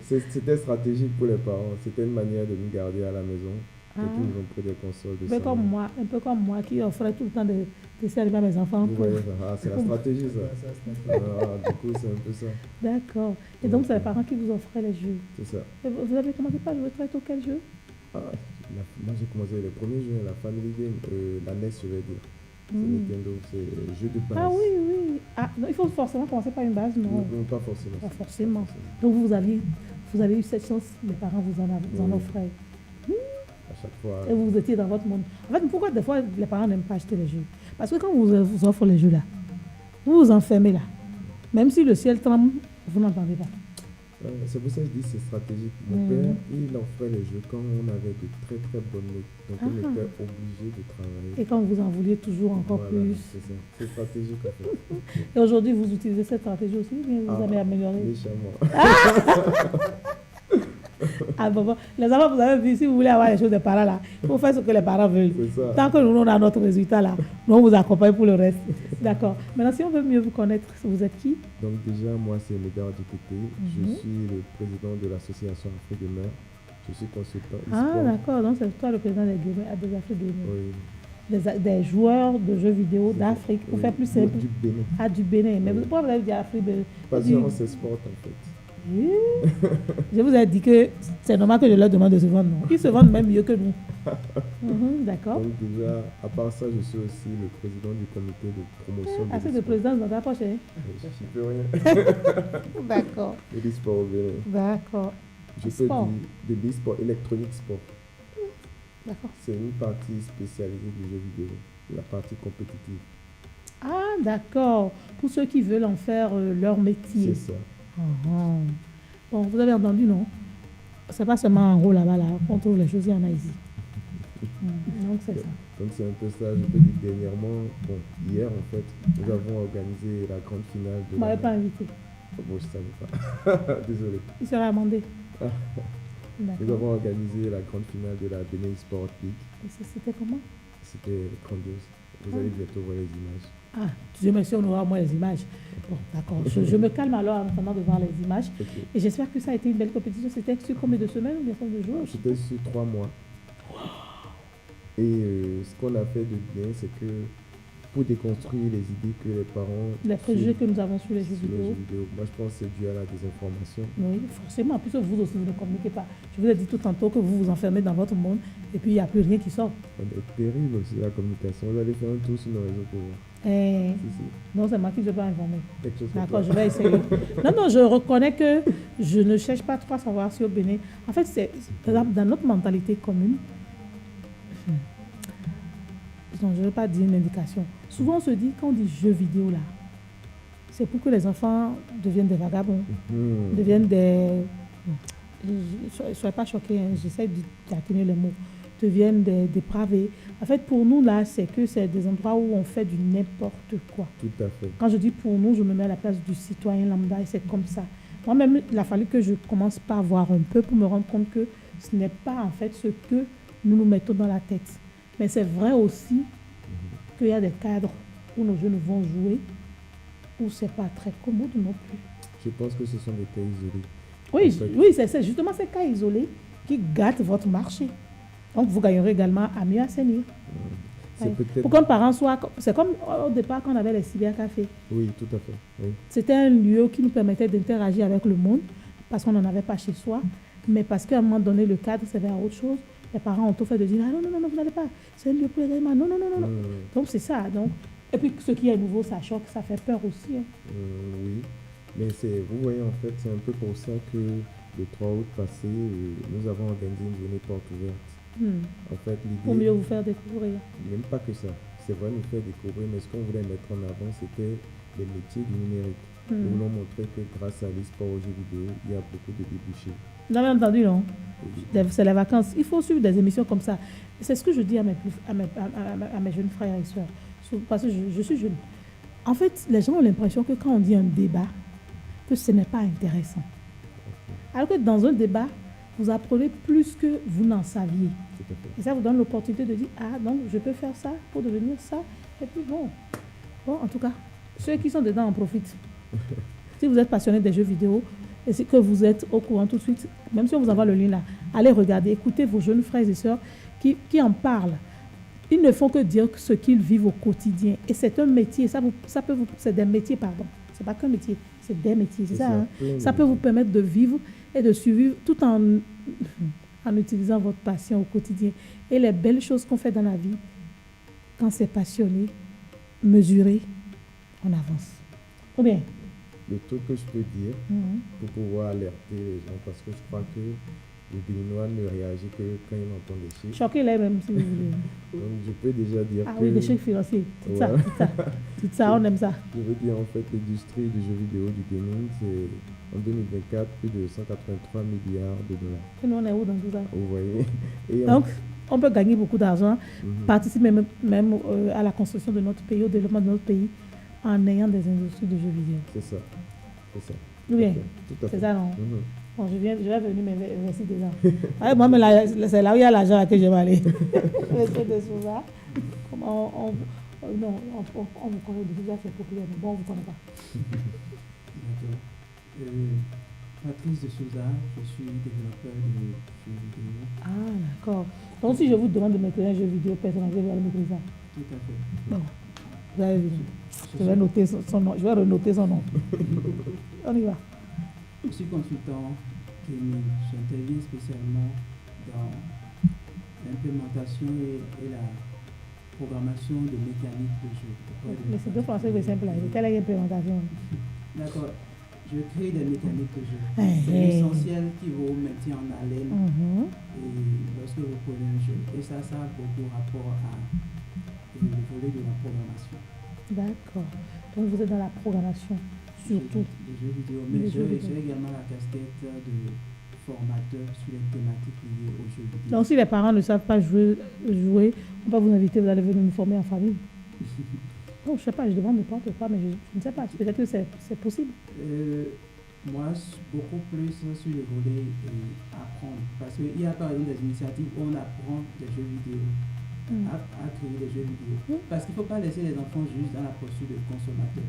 C'était stratégique pour les parents. C'était une manière de nous garder à la maison. Ils ont pris des consoles de salon. Un peu comme moi qui offrait tout le temps de servir à mes enfants. C'est la stratégie, ça. Du coup, c'est un peu ça. D'accord. Et donc, c'est les parents qui vous offraient les jeux. C'est ça. Et vous avez commencé par jouer très tôt quel jeu? Moi, j'ai commencé les premiers jeux, la Family Game, la NES, je vais dire. C'est Nintendo, c'est jeu de base. Ah oui. Ah, non, il faut forcément commencer par une base, non? Non, pas forcément. Pas forcément. Donc, vous avez eu cette chance, les parents vous en offraient. À chaque fois. Et vous étiez dans votre monde. En fait, pourquoi des fois les parents n'aiment pas acheter les jeux? Parce que quand vous offrent les jeux là, vous vous enfermez là. Même si le ciel tremble, vous n'entendez pas. C'est pour ça que je dis que c'est stratégique. Mon père, il offrait les jeux quand on avait de très très bonnes notes. Donc on était obligé de travailler. Et quand vous en vouliez toujours encore plus. C'est ça. C'est stratégique en fait. Et aujourd'hui, vous utilisez cette stratégie aussi, mais vous avez amélioré. Méchamment. Ah bon, les enfants, vous avez vu, si vous voulez avoir les choses des parents là, il faut faire ce que les parents veulent. C'est ça. Tant que nous, on a notre résultat là, nous, on vous accompagne pour le reste. D'accord. Maintenant, si on veut mieux vous connaître, vous êtes qui? Donc déjà, moi, c'est Médard Dikete. Je suis le président de l'association Afrique de Mer. Je suis consultant. Ah, d'accord. Donc, c'est toi le président des Afrique Gamers. Oui. Des joueurs de jeux vidéo d'Afrique, pour faire plus simple. Du Bénin. Ah, du Bénin. Mais pourquoi vous avez dit Afrique? Passion, c'est sport en fait. Oui. Je vous ai dit que c'est normal que je leur demande de se vendre. Non? Ils se vendent même mieux que nous. D'accord. Donc déjà, à part ça, je suis aussi le président du comité de promotion Ah, c'est de présidence dans ta poche, hein? Je peux rien. D'accord. De l'e-sport au Bénin. D'accord. Je peux Sport. dire de l'e-sport, électronique sport. D'accord. C'est une partie spécialisée du jeu vidéo, la partie compétitive. Ah, d'accord. Pour ceux qui veulent en faire leur métier. C'est ça. Bon, vous avez entendu, non? C'est pas seulement en haut là-bas, là, qu'on trouve les choses, il y en a ici. Donc, c'est ça. Donc, c'est un peu ça. Je peux dire dernièrement, bon, hier en fait, nous avons organisé la grande finale de. Vous m'avez pas invité. Bon, je ne savais pas. Désolé. Il sera amendé. Nous D'accord. avons organisé la grande finale de la Benin Sport League. Et c'était comment? C'était grandiose. Vous allez bientôt voir les images. Ah, Dieu merci, on aura au moins les images. Bon, d'accord. Je me calme alors en attendant de voir les images. Okay. Et j'espère que ça a été une belle compétition. C'était sur combien de semaines ou bien combien de jours? C'était sur 3 mois. Et ce qu'on a fait de bien, c'est que pour déconstruire les idées que les parents... Les préjugés que nous avons sur les jeux vidéo. Moi, je pense que c'est dû à la désinformation. Oui, forcément. Puisque vous aussi, vous ne communiquez pas. Je vous ai dit tout tantôt que vous vous enfermez dans votre monde et puis il n'y a plus rien qui sort. On est terrible aussi, la communication. Vous allez faire un tour sur nos réseaux pour voir. Non, c'est moi qui ne vais pas informer. Quelque chose comme D'accord, ça. je vais essayer. Non, je reconnais que je ne cherche pas trop à savoir si au Bénin... En fait, c'est dans notre mentalité commune. Non, je ne vais pas dire une indication. Souvent, on se dit, quand on dit jeux vidéo, là, c'est pour que les enfants deviennent des vagabonds, deviennent des... Ne soyez pas choqués, hein, j'essaie d'atténuer les mots. Deviennent des dépravés. En fait, pour nous, là, c'est que c'est des endroits où on fait du n'importe quoi. Tout à fait. Quand je dis pour nous, je me mets à la place du citoyen lambda et c'est comme ça. Moi-même, il a fallu que je commence par voir un peu pour me rendre compte que ce n'est pas en fait ce que nous nous mettons dans la tête. Mais c'est vrai aussi qu'il y a des cadres où nos jeunes vont jouer où c'est pas très commode non plus. Je pense que ce sont des cas isolés. Oui, c'est justement ces cas isolés qui gâtent votre marché. Donc, vous gagnerez également à mieux assainir. Pour qu'un parent soit... C'est comme au départ quand on avait les cybercafés. Oui, tout à fait. Oui. C'était un lieu qui nous permettait d'interagir avec le monde parce qu'on n'en avait pas chez soi. Mais parce qu'à un moment donné, le cadre, c'est vers autre chose. Les parents ont tout fait de dire, ah, non, vous n'allez pas. C'est un lieu pour les gamins. Non. Donc, c'est ça. Donc, et puis, ce qui est nouveau, ça choque, ça fait peur aussi. Hein. Oui. Mais vous voyez, en fait, c'est un peu pour ça que le 3 août passé, nous avons organisé une journée porte ouverte. En fait, l'idée... Pour mieux vous faire découvrir. Même pas que ça. C'est vrai nous faire découvrir, mais ce qu'on voulait mettre en avant, c'était les métiers du numérique. Nous voulons montrer que grâce à l'e-sport aux jeux vidéo, il y a beaucoup de débouchés. Vous avez entendu, non? C'est les vacances. Il faut suivre des émissions comme ça. C'est ce que je dis à mes jeunes frères et sœurs. Parce que je suis jeune. En fait, les gens ont l'impression que quand on dit un débat, que ce n'est pas intéressant. Alors que dans un débat, vous apprenez plus que vous n'en saviez. Et ça vous donne l'opportunité de dire, ah, donc je peux faire ça pour devenir ça. Et puis bon, en tout cas, ceux qui sont dedans en profitent. Si vous êtes passionné des jeux vidéo et c'est que vous êtes au courant tout de suite, même si on vous envoie le lien là, allez regarder, écoutez vos jeunes frères et sœurs qui en parlent. Ils ne font que dire ce qu'ils vivent au quotidien. Et c'est un métier, c'est des métiers, pardon. C'est pas qu'un métier, c'est des métiers, c'est ça. Hein? Ça peut vous permettre de vivre et de survivre tout en utilisant votre passion au quotidien. Et les belles choses qu'on fait dans la vie, quand c'est passionné, mesuré, on avance. Ou bien? Le truc que je peux dire pour pouvoir alerter les gens, parce que je crois que le Béninois ne réagit que quand il entend des chiffres. Choquez-les même si vous voulez. Donc je peux déjà dire Ah que... oui, des chiffres financiers. Tout ça, Ouais. tout ça. Tout ça, on aime ça. Je veux dire, en fait, l'industrie du jeu vidéo du gaming, c'est en 2024 plus de 183 milliards de dollars. Et nous, on est où dans tout ça? Vous voyez? Et Donc, on peut gagner beaucoup d'argent, Mhm. participer même à la construction de notre pays, au développement de notre pays, en ayant des industries de jeux vidéo. C'est ça. C'est ça. Ou bien, Tout à fait. c'est ça, non? Mhm. Bon, je vais venir m'investir dedans. Ouais, moi, mais c'est là où il y a l'argent là que je vais aller. Monsieur de Souza. Non, on vous connaît de Souza, c'est populaire, mais bon, on ne vous connaît pas. D'accord. Patrice de Souza, je suis développeur de jeux vidéo. Ah, d'accord. Donc, si je vous demande de m'écrire un jeu vidéo personnalisé, vous allez m'écrire ça. Tout à fait. Bon, vous avez vu. Je Je vais noter son nom. Je vais renoter son nom. On y va. Je suis consultant gaming. J'interviens spécialement dans l'implémentation et la programmation de mécaniques de jeu. Mais c'est deux français que simple. Quelle est l'implémentation? D'accord. Je crée des mécaniques de jeu. Hey, C'est hey. l'essentiel qui vous maintient en haleine Mhm. et lorsque vous prenez un jeu. Et ça a beaucoup rapport à le volet de la programmation. D'accord. Donc, vous êtes dans la programmation, surtout. Des jeux vidéo. Des Mais jeux vidéo. j'ai également la casquette de formateur sur les thématiques liées aux jeux vidéo. Donc, si les parents ne savent pas jouer, on va vous inviter, vous allez venir nous former en famille. Non, je ne sais pas, je demande n'importe quoi, mais je ne sais pas. Peut-être que c'est possible. Moi, beaucoup plus sur le volet apprendre. Parce qu'il y a par exemple des initiatives où on apprend des jeux vidéo, à créer des jeux vidéo. Parce qu'il ne faut pas laisser les enfants juste dans la posture de consommateur.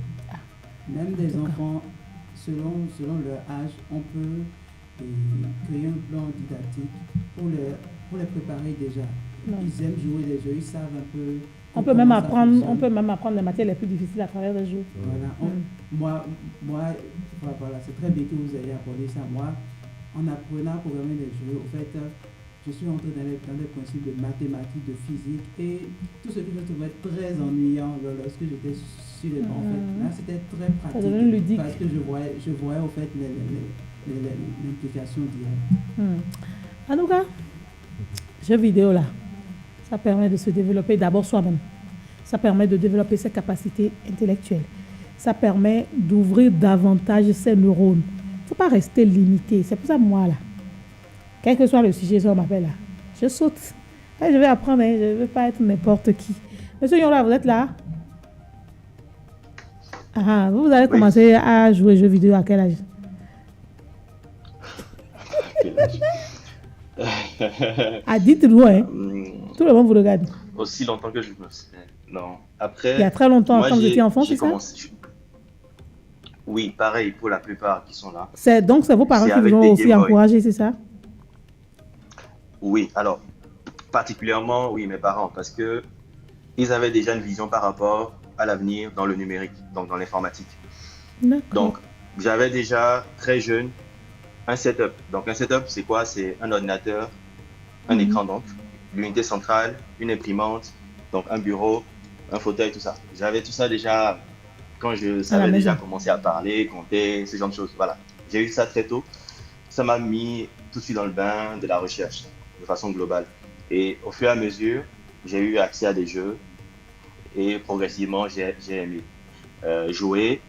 Même des enfants, selon leur âge, on peut créer un plan didactique pour les préparer déjà. Non. Ils aiment jouer des jeux, ils savent un peu. On peut même comment ça fonctionne. apprendre les matières les plus difficiles à travers les jeux. Voilà, moi, voilà, c'est très bien que vous ayez abordé ça. Moi, en apprenant à programmer des jeux, au fait, je suis entré dans les principes de mathématiques, de physique et tout ce que je trouvais très ennuyant lorsque j'étais sur les bancs. En fait, là, c'était très Ça devient pratique ludique. parce que je voyais au fait l'implication directe. En tout cas, jeux vidéo là, ça permet de se développer d'abord soi-même. Ça permet de développer ses capacités intellectuelles. Ça permet d'ouvrir davantage ses neurones. Il ne faut pas rester limité. C'est pour ça, moi, là, quel que soit le sujet, ça m'appelle là, je saute. Et je vais apprendre, hein, je ne veux pas être n'importe qui. Monsieur Yola, vous êtes là? Ah, vous allez commencer à jouer aux jeux vidéo à quel âge? Ah, dites-le, hein. Tout le monde vous regarde. Aussi longtemps que je me sais. Non. Après. Il y a très longtemps, moi, quand vous étiez enfant, j'ai c'est ça? Oui, pareil pour la plupart qui sont là. Donc, c'est vos parents C'est qui vous avec ont des aussi Game Boy. encouragé, c'est ça? Oui, alors, particulièrement, oui, mes parents, parce que ils avaient déjà une vision par rapport à l'avenir dans le numérique, donc dans l'informatique. D'accord. Donc, j'avais déjà très jeune un setup. Donc, un setup, c'est quoi? C'est un ordinateur, un écran, donc, l'unité centrale, une imprimante, donc un bureau, un fauteuil, tout ça. J'avais tout ça déjà quand je savais déjà commencer à parler, compter, ce genre de choses. Voilà. J'ai eu ça très tôt. Ça m'a mis tout de suite dans le bain de la recherche, de façon globale. Et au fur et à mesure, j'ai eu accès à des jeux et progressivement, j'ai aimé jouer.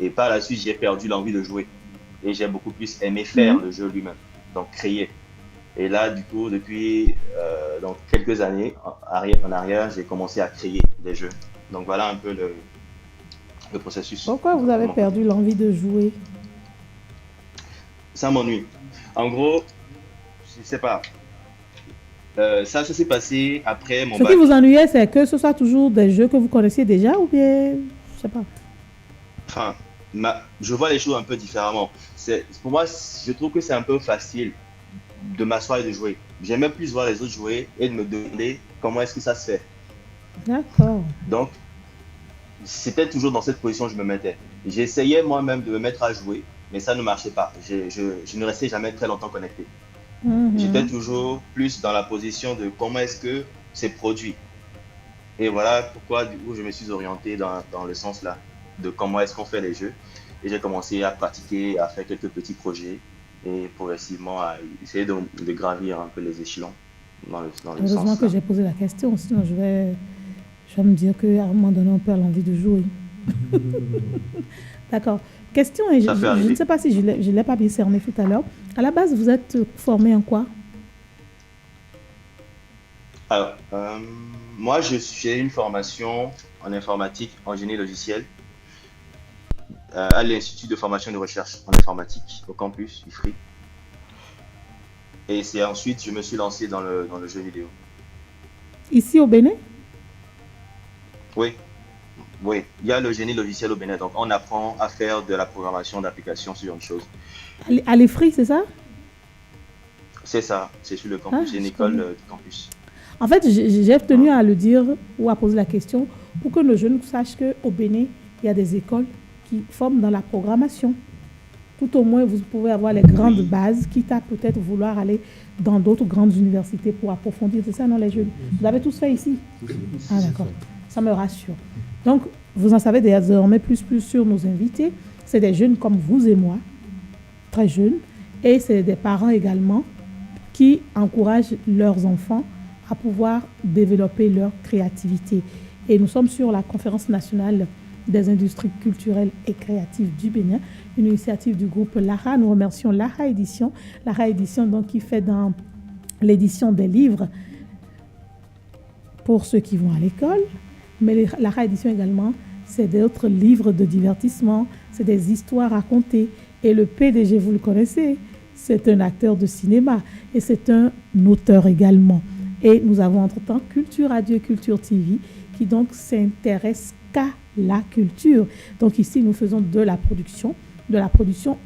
Et par la suite, j'ai perdu l'envie de jouer. Et j'ai beaucoup plus aimé faire le jeu lui-même, donc créer. Et là, du coup, depuis donc quelques années en arrière, j'ai commencé à créer des jeux. Donc voilà un peu le processus. Pourquoi vous avez perdu l'envie de jouer? Ça m'ennuie. En gros, je ne sais pas. Ça s'est passé après mon bac. Ce qui vous ennuyait, c'est que ce soit toujours des jeux que vous connaissiez déjà ou bien, je ne sais pas. Enfin, je vois les choses un peu différemment. Pour moi, je trouve que c'est un peu facile de m'asseoir et de jouer. J'aimais plus voir les autres jouer et de me demander comment est-ce que ça se fait. D'accord. Donc, c'était toujours dans cette position que je me mettais. J'essayais moi-même de me mettre à jouer, mais ça ne marchait pas. Je ne restais jamais très longtemps connecté. J'étais toujours plus dans la position de comment est-ce que c'est produit. Et voilà pourquoi du coup je me suis orienté dans le sens là, de comment est-ce qu'on fait les jeux. Et j'ai commencé à pratiquer, à faire quelques petits projets. Et voilà, et progressivement à essayer de gravir un peu les échelons dans le Heureusement sens que là. j'ai posé la question, sinon je vais me dire qu'à un moment donné, on perd l'envie de jouer. D'accord. Question, et Ça fait je ne arriver. sais pas si je ne l'ai pas bien cerné tout à l'heure. À la base, vous êtes formé en quoi? Alors, moi, j'ai une formation en informatique, en génie logiciel, à l'Institut de formation et de recherche en informatique au campus IFRI. Et c'est ensuite, je me suis lancé dans le jeu vidéo. Ici au Bénin? Oui, oui, il y a le génie logiciel au Bénin. Donc, on apprend à faire de la programmation d'applications sur une chose. À l'EFRI, c'est ça? C'est ça, c'est sur le Ah, campus, c'est une je école connais. du campus. En fait, j'ai tenu à le dire ou à poser la question pour que nos jeunes sachent qu'au Bénin, il y a des écoles qui forment dans la programmation. Tout au moins, vous pouvez avoir les grandes Oui, bases, quitte à peut-être vouloir aller dans d'autres grandes universités pour approfondir. C'est ça, non, les jeunes? Vous avez tous fait ici? Si, si, Ah, c'est d'accord. ça. Ça me rassure. Donc, vous en savez désormais plus sur nos invités. C'est des jeunes comme vous et moi, très jeunes, et c'est des parents également qui encouragent leurs enfants à pouvoir développer leur créativité. Et nous sommes sur la conférence nationale des industries culturelles et créatives du Bénin, une initiative du groupe Lara. Nous remercions Lara Édition. Lara Édition, donc, qui fait dans l'édition des livres pour ceux qui vont à l'école. Mais Lara Édition également, c'est d'autres livres de divertissement, c'est des histoires racontées. Et le PDG, vous le connaissez, c'est un acteur de cinéma et c'est un auteur également. Et nous avons entre-temps Culture Radio et Culture TV qui donc s'intéresse qu'à la culture. Donc ici, nous faisons de la production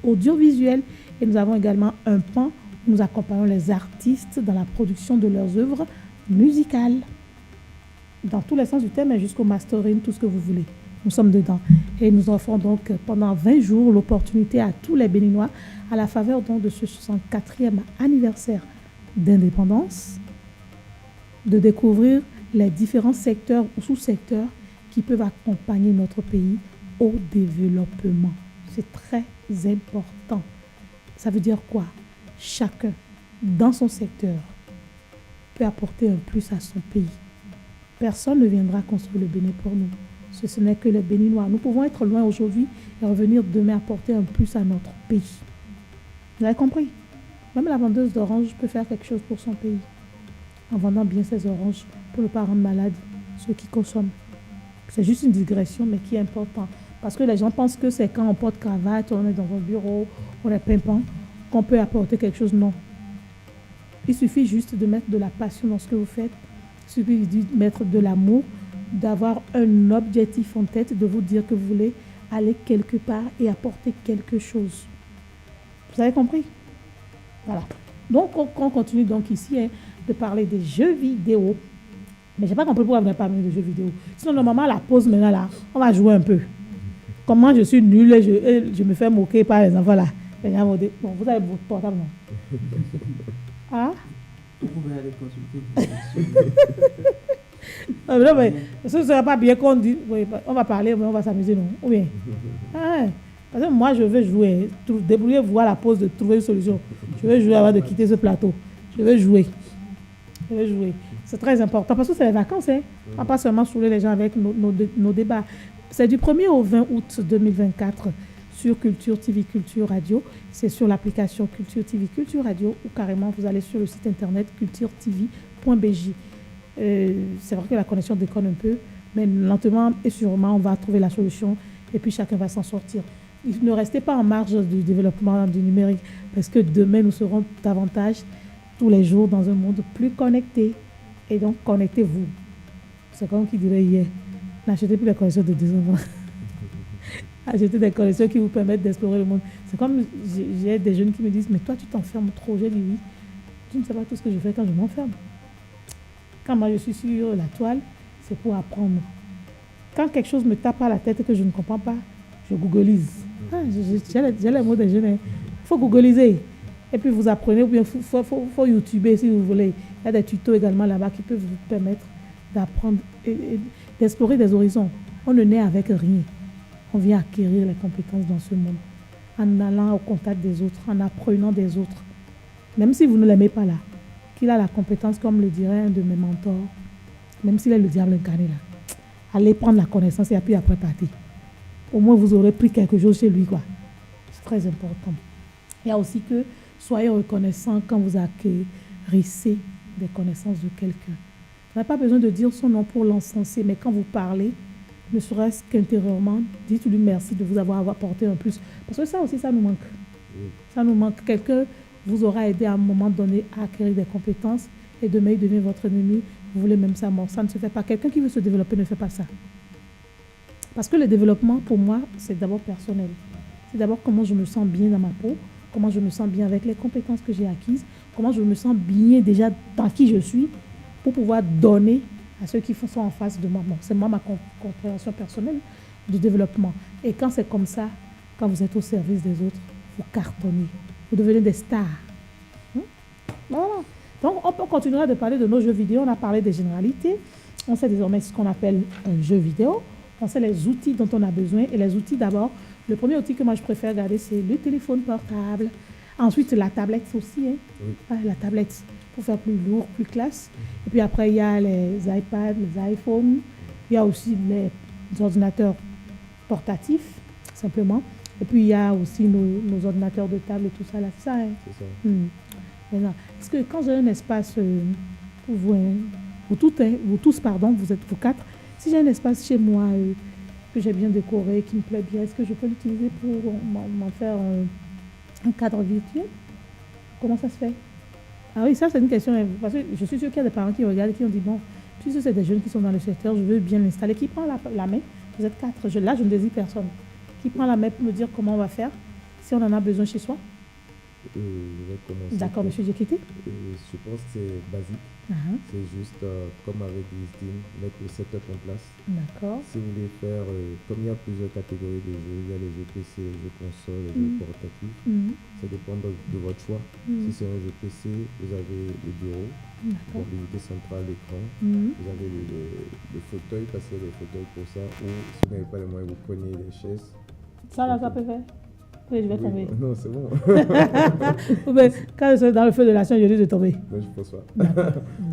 audiovisuelle et nous avons également un pan où nous accompagnons les artistes dans la production de leurs œuvres musicales. Dans tous les sens du terme, jusqu'au mastering, tout ce que vous voulez. Nous sommes dedans. Et nous offrons donc pendant 20 jours l'opportunité à tous les Béninois, à la faveur donc de ce 64e anniversaire d'indépendance, de découvrir les différents secteurs ou sous-secteurs qui peuvent accompagner notre pays au développement. C'est très important. Ça veut dire quoi? Chacun, dans son secteur, peut apporter un plus à son pays. Personne ne viendra construire le Bénin pour nous. Ce n'est que les Béninois. Nous pouvons être loin aujourd'hui et revenir demain apporter un plus à notre pays. Vous avez compris? Même la vendeuse d'oranges peut faire quelque chose pour son pays en vendant bien ses oranges pour ne pas rendre malade ceux qui consomment. C'est juste une digression, mais qui est important. Parce que les gens pensent que c'est quand on porte cravate, on est dans un bureau, on est pimpant, qu'on peut apporter quelque chose. Non. Il suffit juste de mettre de la passion dans ce que vous faites. Il suffit de mettre de l'amour, d'avoir un objectif en tête, de vous dire que vous voulez aller quelque part et apporter quelque chose. Vous avez compris? Voilà. Donc, on continue donc ici de parler des jeux vidéo. Mais je n'ai pas compris pourquoi vous n'avez pas parlé de jeux vidéo. Sinon, normalement, la pause maintenant, là, on va jouer un peu. Comment je suis nulle et je me fais moquer par les enfants là. Bon, vous avez votre portable, non? Ah? Vous pouvez aller consulter. Non, mais ce ne serait pas bien qu'on dise, oui, on va parler, mais on va s'amuser, non? Ou bien? Ah, parce que moi, je veux jouer. Débrouillez-vous à la pause de trouver une solution. Je veux jouer avant de quitter ce plateau. Je veux jouer. C'est très important parce que c'est les vacances. Hein. On ne va pas seulement saouler les gens avec nos débats. C'est du 1er au 20 août 2024 sur Culture TV, Culture Radio. C'est sur l'application Culture TV, Culture Radio ou carrément vous allez sur le site internet culturetv.bj. C'est vrai que la connexion déconne un peu, mais lentement et sûrement, on va trouver la solution et puis chacun va s'en sortir. Ne restez pas en marge du développement du numérique parce que demain, nous serons davantage tous les jours dans un monde plus connecté. Et donc, connectez-vous. C'est comme qui dirait hier, n'achetez plus les connexions de 10 enfants. Achetez des connexions qui vous permettent d'explorer le monde. C'est comme, j'ai des jeunes qui me disent, mais toi, tu t'enfermes trop. J'ai dit oui. Tu ne sais pas tout ce que je fais quand je m'enferme. Quand moi, je suis sur la toile, c'est pour apprendre. Quand quelque chose me tape à la tête et que je ne comprends pas, je googlise. J'ai les mots des jeunes. Il faut googliser. Et puis vous apprenez, ou bien il faut YouTuber si vous voulez. Il y a des tutos également là-bas qui peuvent vous permettre d'apprendre et d'explorer des horizons. On ne naît avec rien. On vient acquérir les compétences dans ce monde. en allant au contact des autres, en apprenant des autres. Même si vous ne l'aimez pas là, qu'il a la compétence, comme le dirait un de mes mentors, même s'il est le diable incarné là, allez prendre la connaissance et puis après partir. Au moins, vous aurez pris quelque chose chez lui, quoi. C'est très important. Il y a aussi que soyez reconnaissant quand vous acquérissez des connaissances de quelqu'un. Vous n'avez pas besoin de dire son nom pour l'encenser, mais quand vous parlez, ne serait-ce qu'intérieurement, dites-lui merci de vous avoir apporté un plus. Parce que ça aussi, ça nous manque. Ça nous manque. Quelqu'un vous aura aidé à un moment donné à acquérir des compétences et demain, il devient votre ennemi. Vous voulez même sa mort. Ça ne se fait pas. Quelqu'un qui veut se développer ne fait pas ça. Parce que le développement, pour moi, c'est d'abord personnel. C'est d'abord comment je me sens bien dans ma peau, comment je me sens bien avec les compétences que j'ai acquises, comment je me sens bien déjà dans qui je suis pour pouvoir donner à ceux qui sont en face de moi. Bon, c'est moi ma compréhension personnelle du développement. Et quand c'est comme ça, quand vous êtes au service des autres, vous cartonnez. Vous devenez des stars. Voilà. Donc, on peut continuer de parler de nos jeux vidéo. On a parlé des généralités. On sait désormais ce qu'on appelle un jeu vidéo. On sait les outils dont on a besoin. Et les outils, d'abord, le premier outil que moi je préfère garder, c'est le téléphone portable. Ensuite, la tablette aussi. Hein. Oui. Ah, la tablette pour faire plus lourd, plus classe. Et puis après, il y a les iPads, les iPhones. Il y a aussi les ordinateurs portatifs, simplement. Et puis, il y a aussi nos ordinateurs de table et tout ça. Là. C'est ça, hein? C'est ça. Maintenant, parce que quand j'ai un espace pour vous, vous tous, vous êtes vous quatre, si j'ai un espace chez moi que j'ai bien décoré, qui me plaît bien, est-ce que je peux l'utiliser pour m'en faire un cadre virtuel? Comment ça se fait? Ah oui, ça c'est une question, parce que je suis sûre qu'il y a des parents qui regardent et qui ont dit, bon, puisque c'est des jeunes qui sont dans le secteur, je veux bien l'installer. Qui prend la main? Vous êtes quatre. Là, je ne désire personne. Qui prend la main pour me dire comment on va faire, si on en a besoin chez soi? Je vais commencer. D'accord, monsieur Djekiti. Je pense que c'est basique. C'est juste, comme avec LinkedIn, mettre le setup en place. D'accord. Si vous voulez faire, comme il y a plusieurs catégories de jeux, il y a les jeux PC, les jeux console, les jeux portatifs. Ça dépend de votre choix. Si c'est un jeu PC, vous avez le bureau, donc l'unité centrale, l'écran. Vous avez le fauteuil, parce qu'il y a des fauteuils pour ça. Ou si vous n'avez pas les moyens, vous prenez les chaises. Ça là, ça peut faire. Oui, je vais tomber. Non, c'est bon. Quand je suis dans le feu de l'action, je risque de tomber. Non, je pense pas.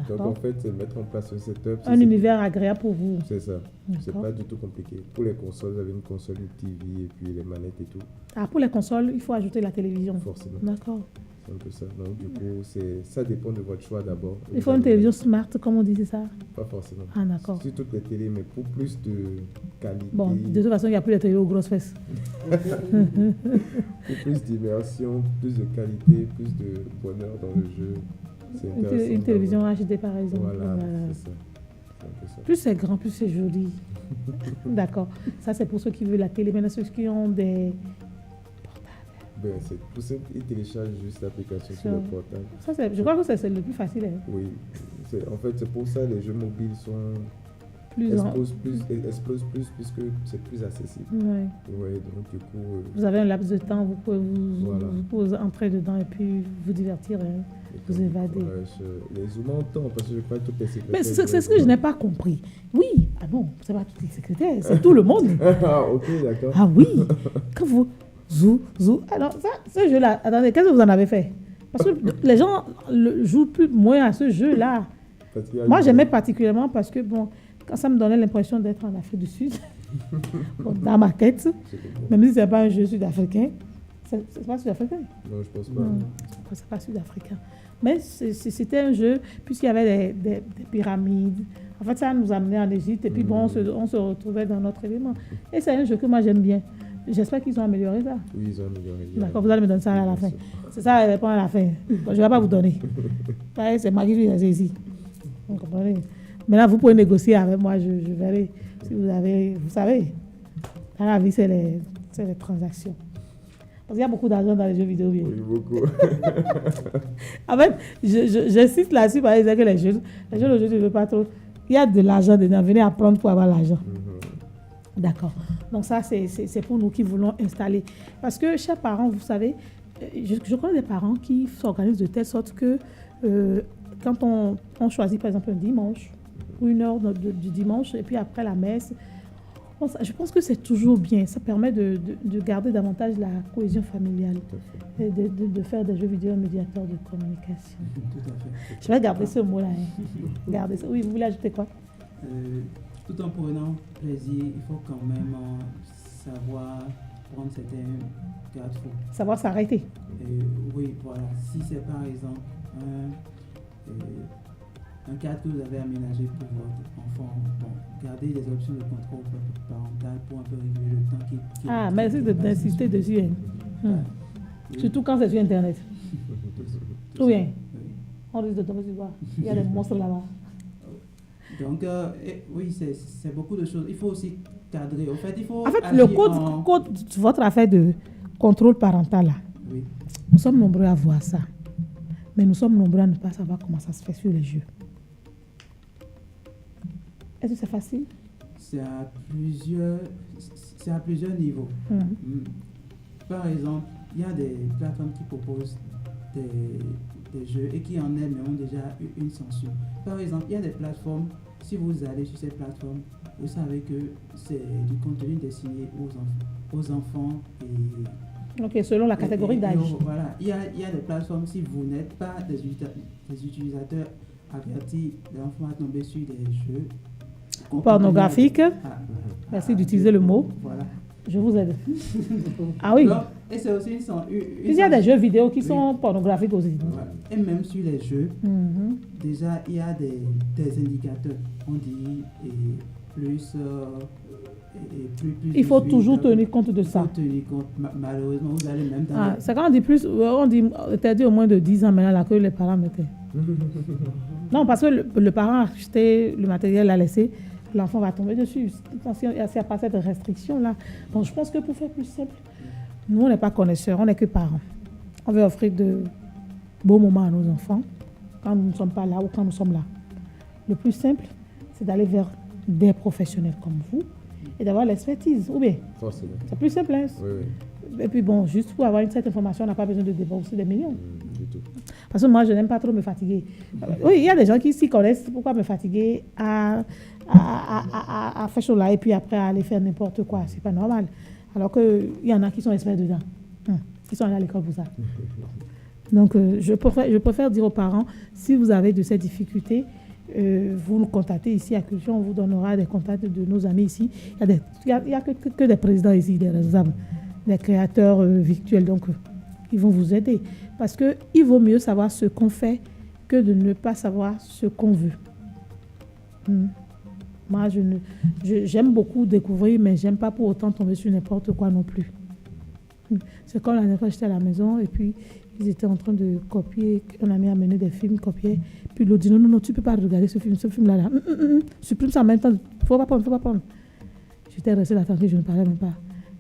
Donc en fait, c'est mettre en place un setup. Un univers agréable pour vous. C'est ça. C'est pas du tout compliqué. Pour les consoles, vous avez une console, une TV et puis les manettes et tout. Ah, pour les consoles, il faut ajouter la télévision. Forcément. D'accord. C'est un peu ça. Donc du coup, ça dépend de votre choix d'abord. Il faut une télévision smart, comme on dit, c'est ça? Pas forcément. Ah, d'accord. C'est toutes les télés, mais pour plus de qualité. Bon, de toute façon, il n'y a plus de télé aux grosses fesses. Pour plus d'immersion, plus de qualité, plus de bonheur dans le jeu. C'est intéressant. Une télévision HD, par exemple. Voilà. C'est ça. C'est un peu ça. Plus c'est grand, plus c'est joli. D'accord. Ça, c'est pour ceux qui veulent la télé. Maintenant, ceux qui ont des portables. Ben, c'est tout simple. Ils téléchargent juste l'application sur le portable. Ça, je crois que c'est le plus facile. Hein. Oui. En fait, c'est pour ça que les jeux mobiles explosent plus puisque c'est plus accessible. Oui. Donc du coup... vous avez un laps de temps, vous pouvez vous entrer dedans et puis vous divertir, hein, vous évader. Les zoomers en temps, parce que je crois que toutes les secrétaires... Mais c'est ce que je n'ai pas compris. Oui, ah non, c'est pas tous les secrétaires, c'est tout le monde. Ah, ok, d'accord. Ah oui, quand vous... Alors, ce jeu-là, attendez, qu'est-ce que vous en avez fait? Parce que les gens jouent moins à ce jeu-là. Moi, j'aimais particulièrement parce que, bon, quand ça me donnait l'impression d'être en Afrique du Sud, bon, dans ma tête, même si ce n'est pas un jeu sud-africain, c'est pas sud-africain. Non, je pense pas. Non, c'est pas sud-africain. Mais c'était un jeu, puisqu'il y avait des pyramides. En fait, ça nous amenait en Égypte et puis bon, on se retrouvait dans notre élément. Et c'est un jeu que moi j'aime bien. J'espère qu'ils ont amélioré ça. Oui, ils ont amélioré. D'accord, vous allez me donner ça à la fin. C'est ça, elle répond à la fin. Bon, je ne vais pas vous donner. C'est Marie qui est ici. Vous comprenez? Maintenant, vous pouvez négocier avec moi, je verrai si vous avez... Vous savez, dans la vie, c'est les transactions. Parce qu'il y a beaucoup d'argent dans les jeux vidéo. Bien. Oui, beaucoup. En fait, j'insiste là-dessus parce que les jeux aujourd'hui, je ne veux pas trop... Il y a de l'argent dedans. Venez apprendre pour avoir l'argent. D'accord. Donc ça, c'est pour nous qui voulons installer. Parce que chaque parent, vous savez, je connais des parents qui s'organisent de telle sorte que quand on choisit par exemple un dimanche, ou une heure du dimanche, et puis après la messe, Je pense que c'est toujours bien. Ça permet de garder davantage la cohésion familiale. Tout à fait. Et de faire des jeux vidéo médiateurs de communication. Tout à fait. Je vais garder ce mot-là. Garder ça. Oui, vous voulez ajouter quoi? Tout en prenant plaisir, il faut quand même savoir prendre certains garde-fous. Savoir s'arrêter. Oui, voilà. Si c'est par exemple un cadre que vous avez aménagé pour votre enfant, bon, gardez les options de contrôle parental pour un peu réguler le temps qui merci d'insister dessus. Oui. Surtout quand c'est sur Internet. Tout bien. Oui. On risque de tomber sur quoi? Il y a des monstres là-bas. Donc, oui, c'est beaucoup de choses. Il faut aussi cadrer. En fait, le code, votre affaire de contrôle parental, là, oui. Nous sommes nombreux à voir ça. Mais nous sommes nombreux à ne pas savoir comment ça se fait sur les jeux. Est-ce que c'est facile? C'est à plusieurs niveaux. Par exemple, il y a des plateformes qui proposent des jeux et qui en elles ont déjà une censure. Par exemple, il y a des plateformes, si vous allez sur ces plateformes, vous savez que c'est du contenu destiné aux enfants et... Ok, selon la catégorie d'âge. Voilà, il y a des plateformes, si vous n'êtes pas des utilisateurs avertis, l'enfant va tomber sur des jeux pornographiques. Merci d'utiliser le mot. Voilà. Je vous aide. Ah oui. Donc, et c'est aussi il y a des jeux vidéo qui sont pornographiques aussi. Voilà. Et même sur les jeux, déjà, il y a des indicateurs. On dit plus... il faut toujours tenir compte de ça. Il faut tenir compte. Malheureusement, vous allez même... C'est quand on dit plus... On dit interdit au moins de 10 ans maintenant là, que les parents mettaient. Non, parce que le parent a acheté le matériel, l'a laissé, l'enfant va tomber dessus. Il n'y a pas cette restriction-là. Donc, je pense que pour faire plus simple, nous, on n'est pas connaisseurs, on n'est que parents. On veut offrir de beaux moments à nos enfants, quand nous ne sommes pas là ou quand nous sommes là. Le plus simple, c'est d'aller vers des professionnels comme vous et d'avoir l'expertise. Ou bien, forcément. C'est plus simple. Hein? Oui, oui. Et puis bon, juste pour avoir cette information, on n'a pas besoin de débourser des millions. Du tout. Parce que moi, je n'aime pas trop me fatiguer. Oui, il y a des gens qui s'y connaissent. Pourquoi me fatiguer à faire chose là et puis après à aller faire n'importe quoi? C'est pas normal. Alors qu'il y en a qui sont experts dedans. Qui sont allés à l'école pour ça. Donc, je préfère dire aux parents, si vous avez de ces difficultés, vous nous contactez ici à Culture, on vous donnera des contacts de nos amis ici. Il n'y a que des présidents ici, des responsables, des créateurs virtuels. Donc, ils vont vous aider. Parce qu'il vaut mieux savoir ce qu'on fait que de ne pas savoir ce qu'on veut. Moi, j'aime beaucoup découvrir, mais j'aime pas pour autant tomber sur n'importe quoi non plus. C'est comme la dernière fois, j'étais à la maison et puis ils étaient en train de copier. Un ami a amené des films copiés. Puis l'autre dit non, tu peux pas regarder ce film-là. Supprime ça en même temps. Faut pas prendre. J'étais restée là, je ne parlais même pas.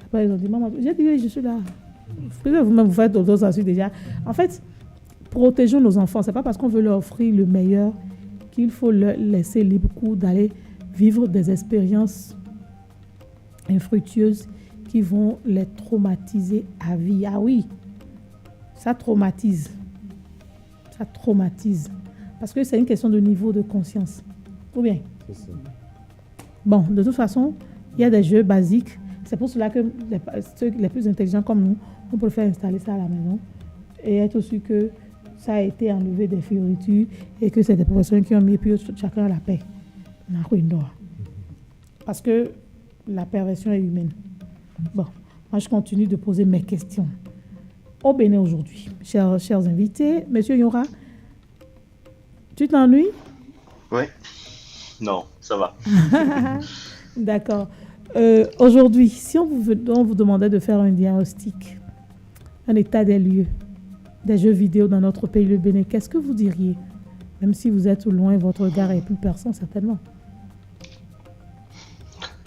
Après, ils ont dit maman, j'ai dit oui, je suis là. Vous-même, vous faites d'autres ensuite déjà. En fait, protégeons nos enfants. C'est pas parce qu'on veut leur offrir le meilleur qu'il faut leur laisser libre cours d'aller vivre des expériences infructueuses qui vont les traumatiser à vie. Ah oui, ça traumatise. Parce que c'est une question de niveau de conscience. Ou bien? C'est ça. Bon, de toute façon, il y a des jeux basiques. C'est pour cela que ceux les plus intelligents comme nous, on préfère installer ça à la maison et être sûr que ça a été enlevé des fioritures et que c'est des professeurs qui ont mis, et puis chacun a la paix. Parce que la perversion est humaine. Bon, moi je continue de poser mes questions. Au Bénin aujourd'hui, chers invités, Monsieur Yora, tu t'ennuies? Oui. Non, ça va. D'accord. Aujourd'hui, si on vous demandait de faire un diagnostic, un état des lieux, des jeux vidéo dans notre pays, le Bénin, qu'est-ce que vous diriez? Même si vous êtes loin, votre regard est plus perçant, certainement.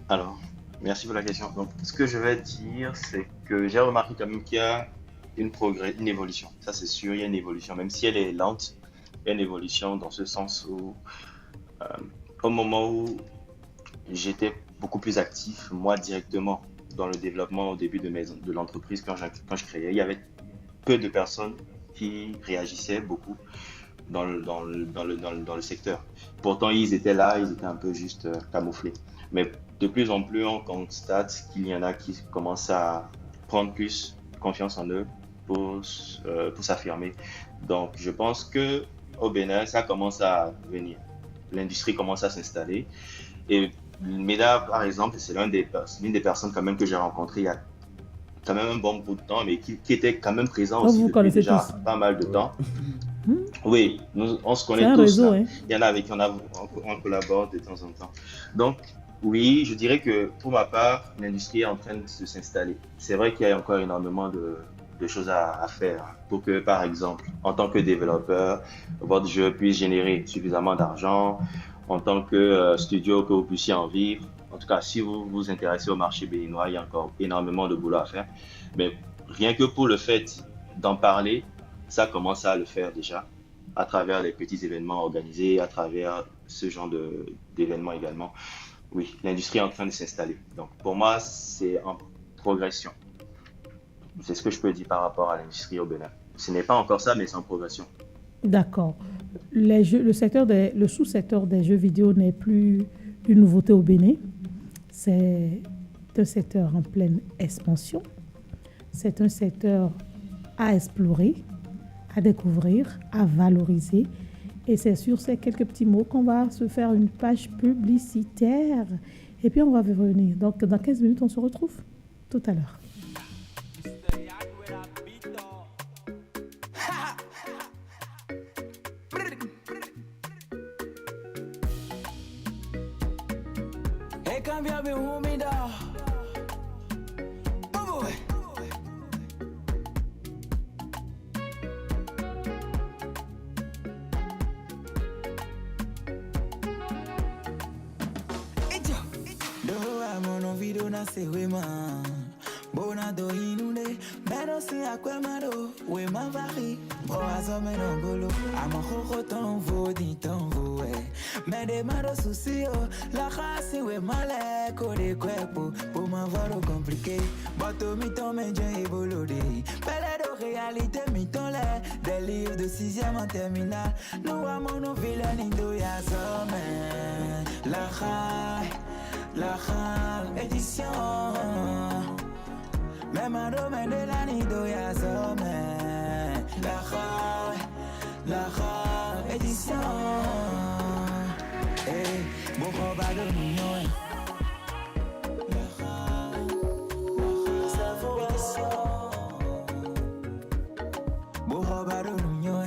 Alors, merci pour la question. Donc, ce que je vais dire, c'est que j'ai remarqué quand même qu'il y a une évolution. Ça, c'est sûr, il y a une évolution. Même si elle est lente, il y a une évolution dans ce sens où, au moment où j'étais beaucoup plus actif, moi, directement, dans le développement au début de l'entreprise, quand je créais, il y avait peu de personnes qui réagissaient beaucoup dans le secteur. Pourtant, ils étaient là, ils étaient un peu juste camouflés. Mais de plus en plus, on constate qu'il y en a qui commencent à prendre plus confiance en eux pour s'affirmer. Donc, je pense que au Bénin, ça commence à venir. L'industrie commence à s'installer. Et Meda, par exemple, c'est l'une des personnes quand même que j'ai rencontrées il y a quand même un bon bout de temps, mais qui était quand même présent aussi depuis déjà pas mal de temps. Oui, on se connaît tous. Réseau, hein. Il y en a avec qui on collabore de temps en temps. Donc, oui, je dirais que pour ma part, l'industrie est en train de s'installer. C'est vrai qu'il y a encore énormément de choses à faire pour que, par exemple, en tant que développeur, votre jeu puisse générer suffisamment d'argent, en tant que studio, que vous puissiez en vivre. En tout cas, si vous vous intéressez au marché béninois, il y a encore énormément de boulot à faire. Mais rien que pour le fait d'en parler, ça commence à le faire déjà, à travers les petits événements organisés, à travers ce genre d'événements également. Oui, l'industrie est en train de s'installer. Donc, pour moi, c'est en progression. C'est ce que je peux dire par rapport à l'industrie au Bénin. Ce n'est pas encore ça, mais c'est en progression. D'accord. Le sous-secteur des jeux vidéo n'est plus une nouveauté au Bénin. C'est un secteur en pleine expansion. C'est un secteur à explorer, à découvrir, à valoriser. Et c'est sur ces quelques petits mots qu'on va se faire une page publicitaire. Et puis, on va revenir. Donc, dans 15 minutes, on se retrouve tout à l'heure. La race est malade, des corps pour m'avoir compliqué. Bateau mi ton médium évolué. Belle de réalité mi ton lait. Des livres de 6e en terminale. Nous avons nos vilains indo ya somme. La édition. Même un domaine de la nido ya somme. La édition. Hey, bon combat de l'union. Sa formation. Bon combat de l'union.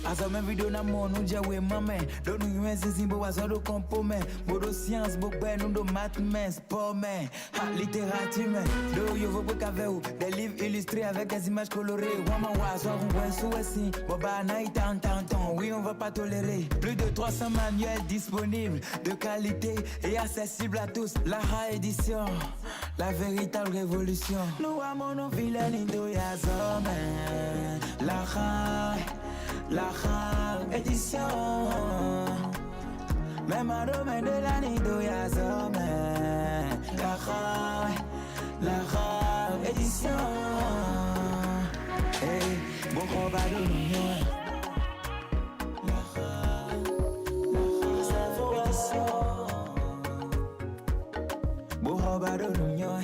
Asa me video na mo nou jawe mame. Do nou yon zimbo wazo do kompo men. Bodo science bok ben nou do math men. Sport men, littérature men. Do yo vobo kave ou. Des livres illustrés avec des images colorées. Wama wazo rouen sou esi. Boba na itan tan. Oui on va pas tolérer. Plus de 300 manuels disponibles. De qualité et accessible à tous. La réédition, la véritable révolution. Nous avons nos vilains indo ya zome. La édition. Même un domaine de la nido ya zome. La édition. Hey, bon combat de l'union. Sa formation. Bon combat de l'union.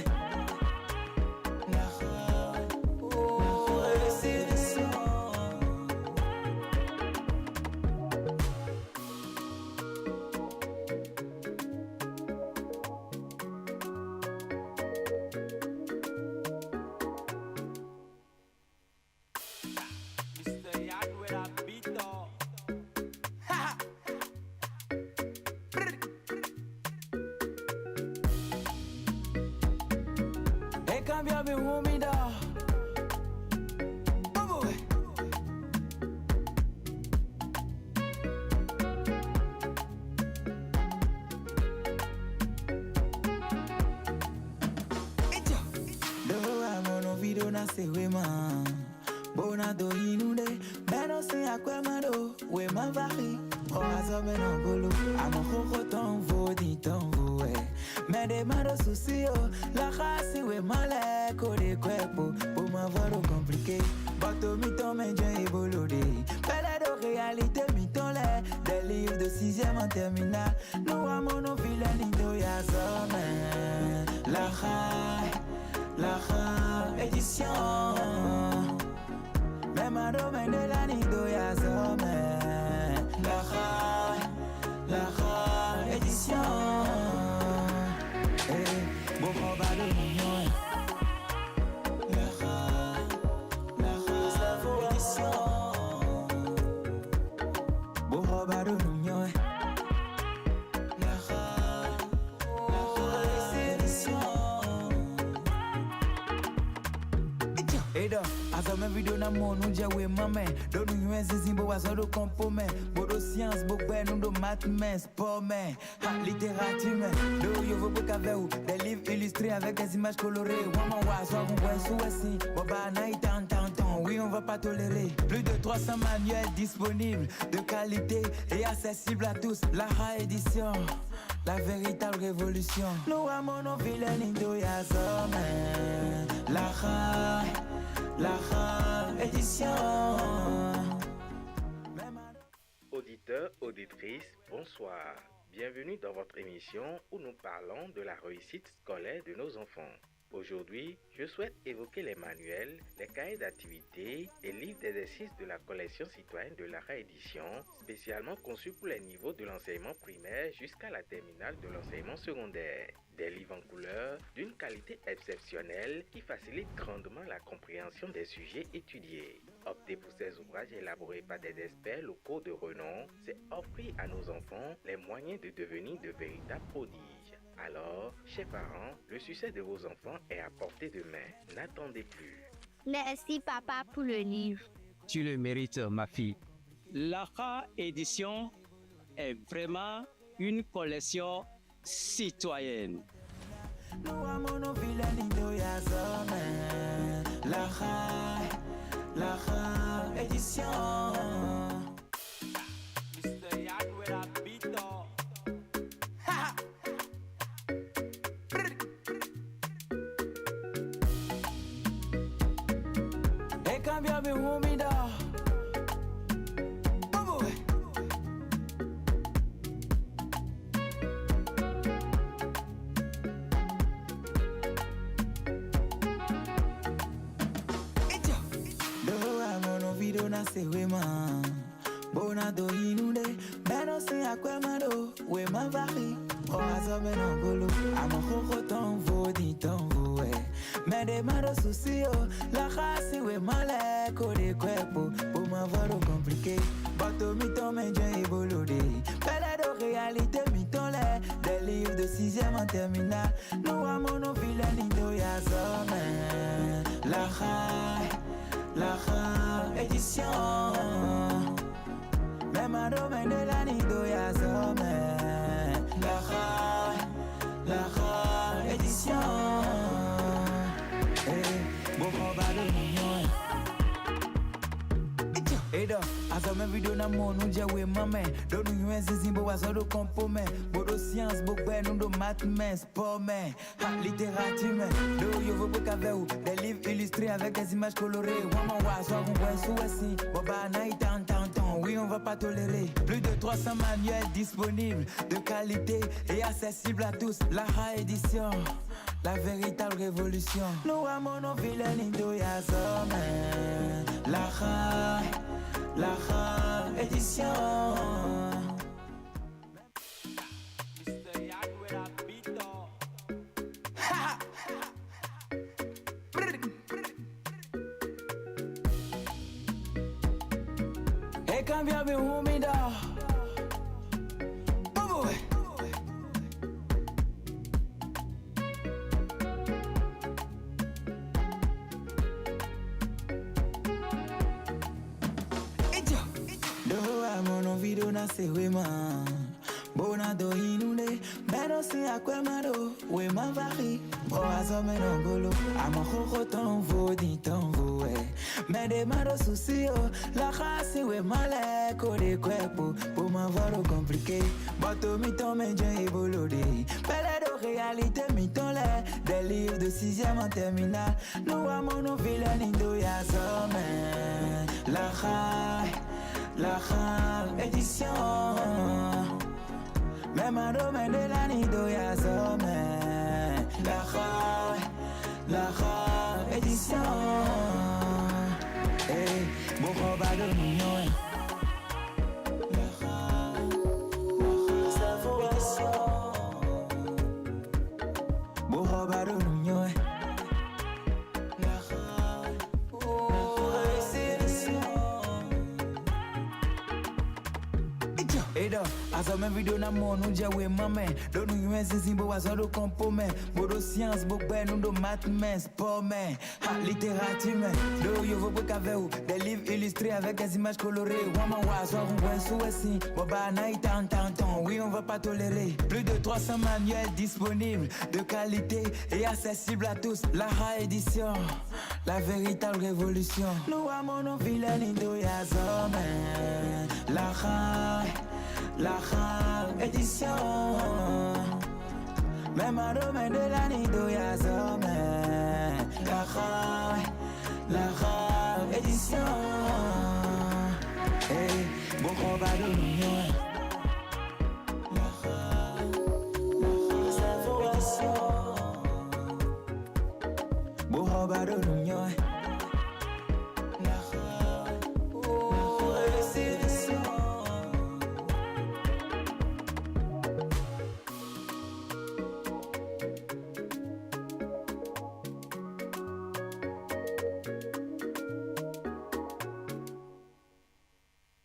Cambia mi humida. Do amono video na se wema. Bona do inude. Beno se akwemado. Wema vari. O azome no bolo. Amo koko ton vo di ton vo. Me demando sucio, la race we male kode cuerpo, pour m'avoir compliqué. Bateau mi ton me et bolodé. Belle de réalité mi ton lait, des livres de 6e en terminale. Nous avons nos vilains nido ya zone. La édition. Même à domaine de la nido ya zone. La édition. Bon combat de l'union. La édition. Bon combat de l'union. La édition. Edo, azame video na mo nou je we mame. Do nou yuen zizimbo wazo do compome. Bodo science, bokbe nou do math men, sport men. Ha, littérature men. Do yo vo book avec ou. Des livres illustrés avec des images colorées. Waman wa, soit on voit sous aussi. Boba na itan. Oui, on va pas tolérer. Plus de 300 manuels disponibles. De qualité et accessibles à tous. La édition. La véritable révolution. Nous avons nos vilains nido ya zone. La édition. Auditeurs, auditrices, bonsoir. Bienvenue dans votre émission où nous parlons de la réussite scolaire de nos enfants. Aujourd'hui, je souhaite évoquer les manuels, les cahiers d'activités et livres d'exercices de la collection citoyenne de la réédition, spécialement conçus pour les niveaux de l'enseignement primaire jusqu'à la terminale de l'enseignement secondaire. Des livres en couleur d'une qualité exceptionnelle qui facilitent grandement la compréhension des sujets étudiés. Opter pour ces ouvrages élaborés par des experts locaux de renom, c'est offrir à nos enfants les moyens de devenir de véritables prodiges. Alors, chers parents, le succès de vos enfants est à portée de main. N'attendez plus. Merci papa pour le livre. Tu le mérites, ma fille. L'ARA édition est vraiment une collection citoyenne. La édition. Cambia mi humida. Video na se wema bona do inude beno se akwemado we ma vari o azome no golo amo khoko ton vodi ton voe me demando sucio la race we male kode cuerpo pour m'avoir compliqué bateau mi ton me et bolodé belle de réalité mi ton lait des livres de 6e en terminale nous avons nos vilains nido ya zone la édition. Même à domaine de la nido ya zone. La édition. Bon combat de l'union. Edo, azame video na mo nou je we mame. Do nou yuen zizimbo wazo do compome. Bodo science, bokbe nou do math men, sport men. Ha, littérature men. Do yo vo book avec ou. Des livres illustrés avec des images colorées. Waman wa, soit on voit sous aussi. Boba na itan. Oui, on va pas tolérer. Plus de 300 manuels disponibles. De qualité et accessibles à tous. La édition. La véritable révolution. Nous avons nos vilains nido ya zone. La édition. E cambia mi humida. Video na se wema bona do inude beno se akwemado we ma vari o azome no golo amo khoko ton vodi ton voe me demando sucio la race we male kode cuerpo pour m'avoir compliqué bateau mi ton me et bolodé belle de réalité, mitolè. Des livres de 6e en terminale. Nous avons nos vilains indo yazome. La édition. Même un domaine de la nido yazome. La édition. Hey, bon combat de l'union. Azo men video na mon nou jawe mamen. Do nou yon zimbo azo do kompo men. Bodo science bok ben nou do math men. Sport men, littérature men. Do yo vopo kave ou. Des livres illustrés avec des images colorées. Waman wa soir ou wen sou esi. Boba na itan. Oui on va pas tolérer. Plus de 300 manuels disponibles. De qualité et accessible à tous. La édition, la véritable révolution. Nous avons nos vilains indo yazo men. La édition. Même un domaine de la nido yazome. La édition. Hey, bon combat de l'union. Bon combat de l'union.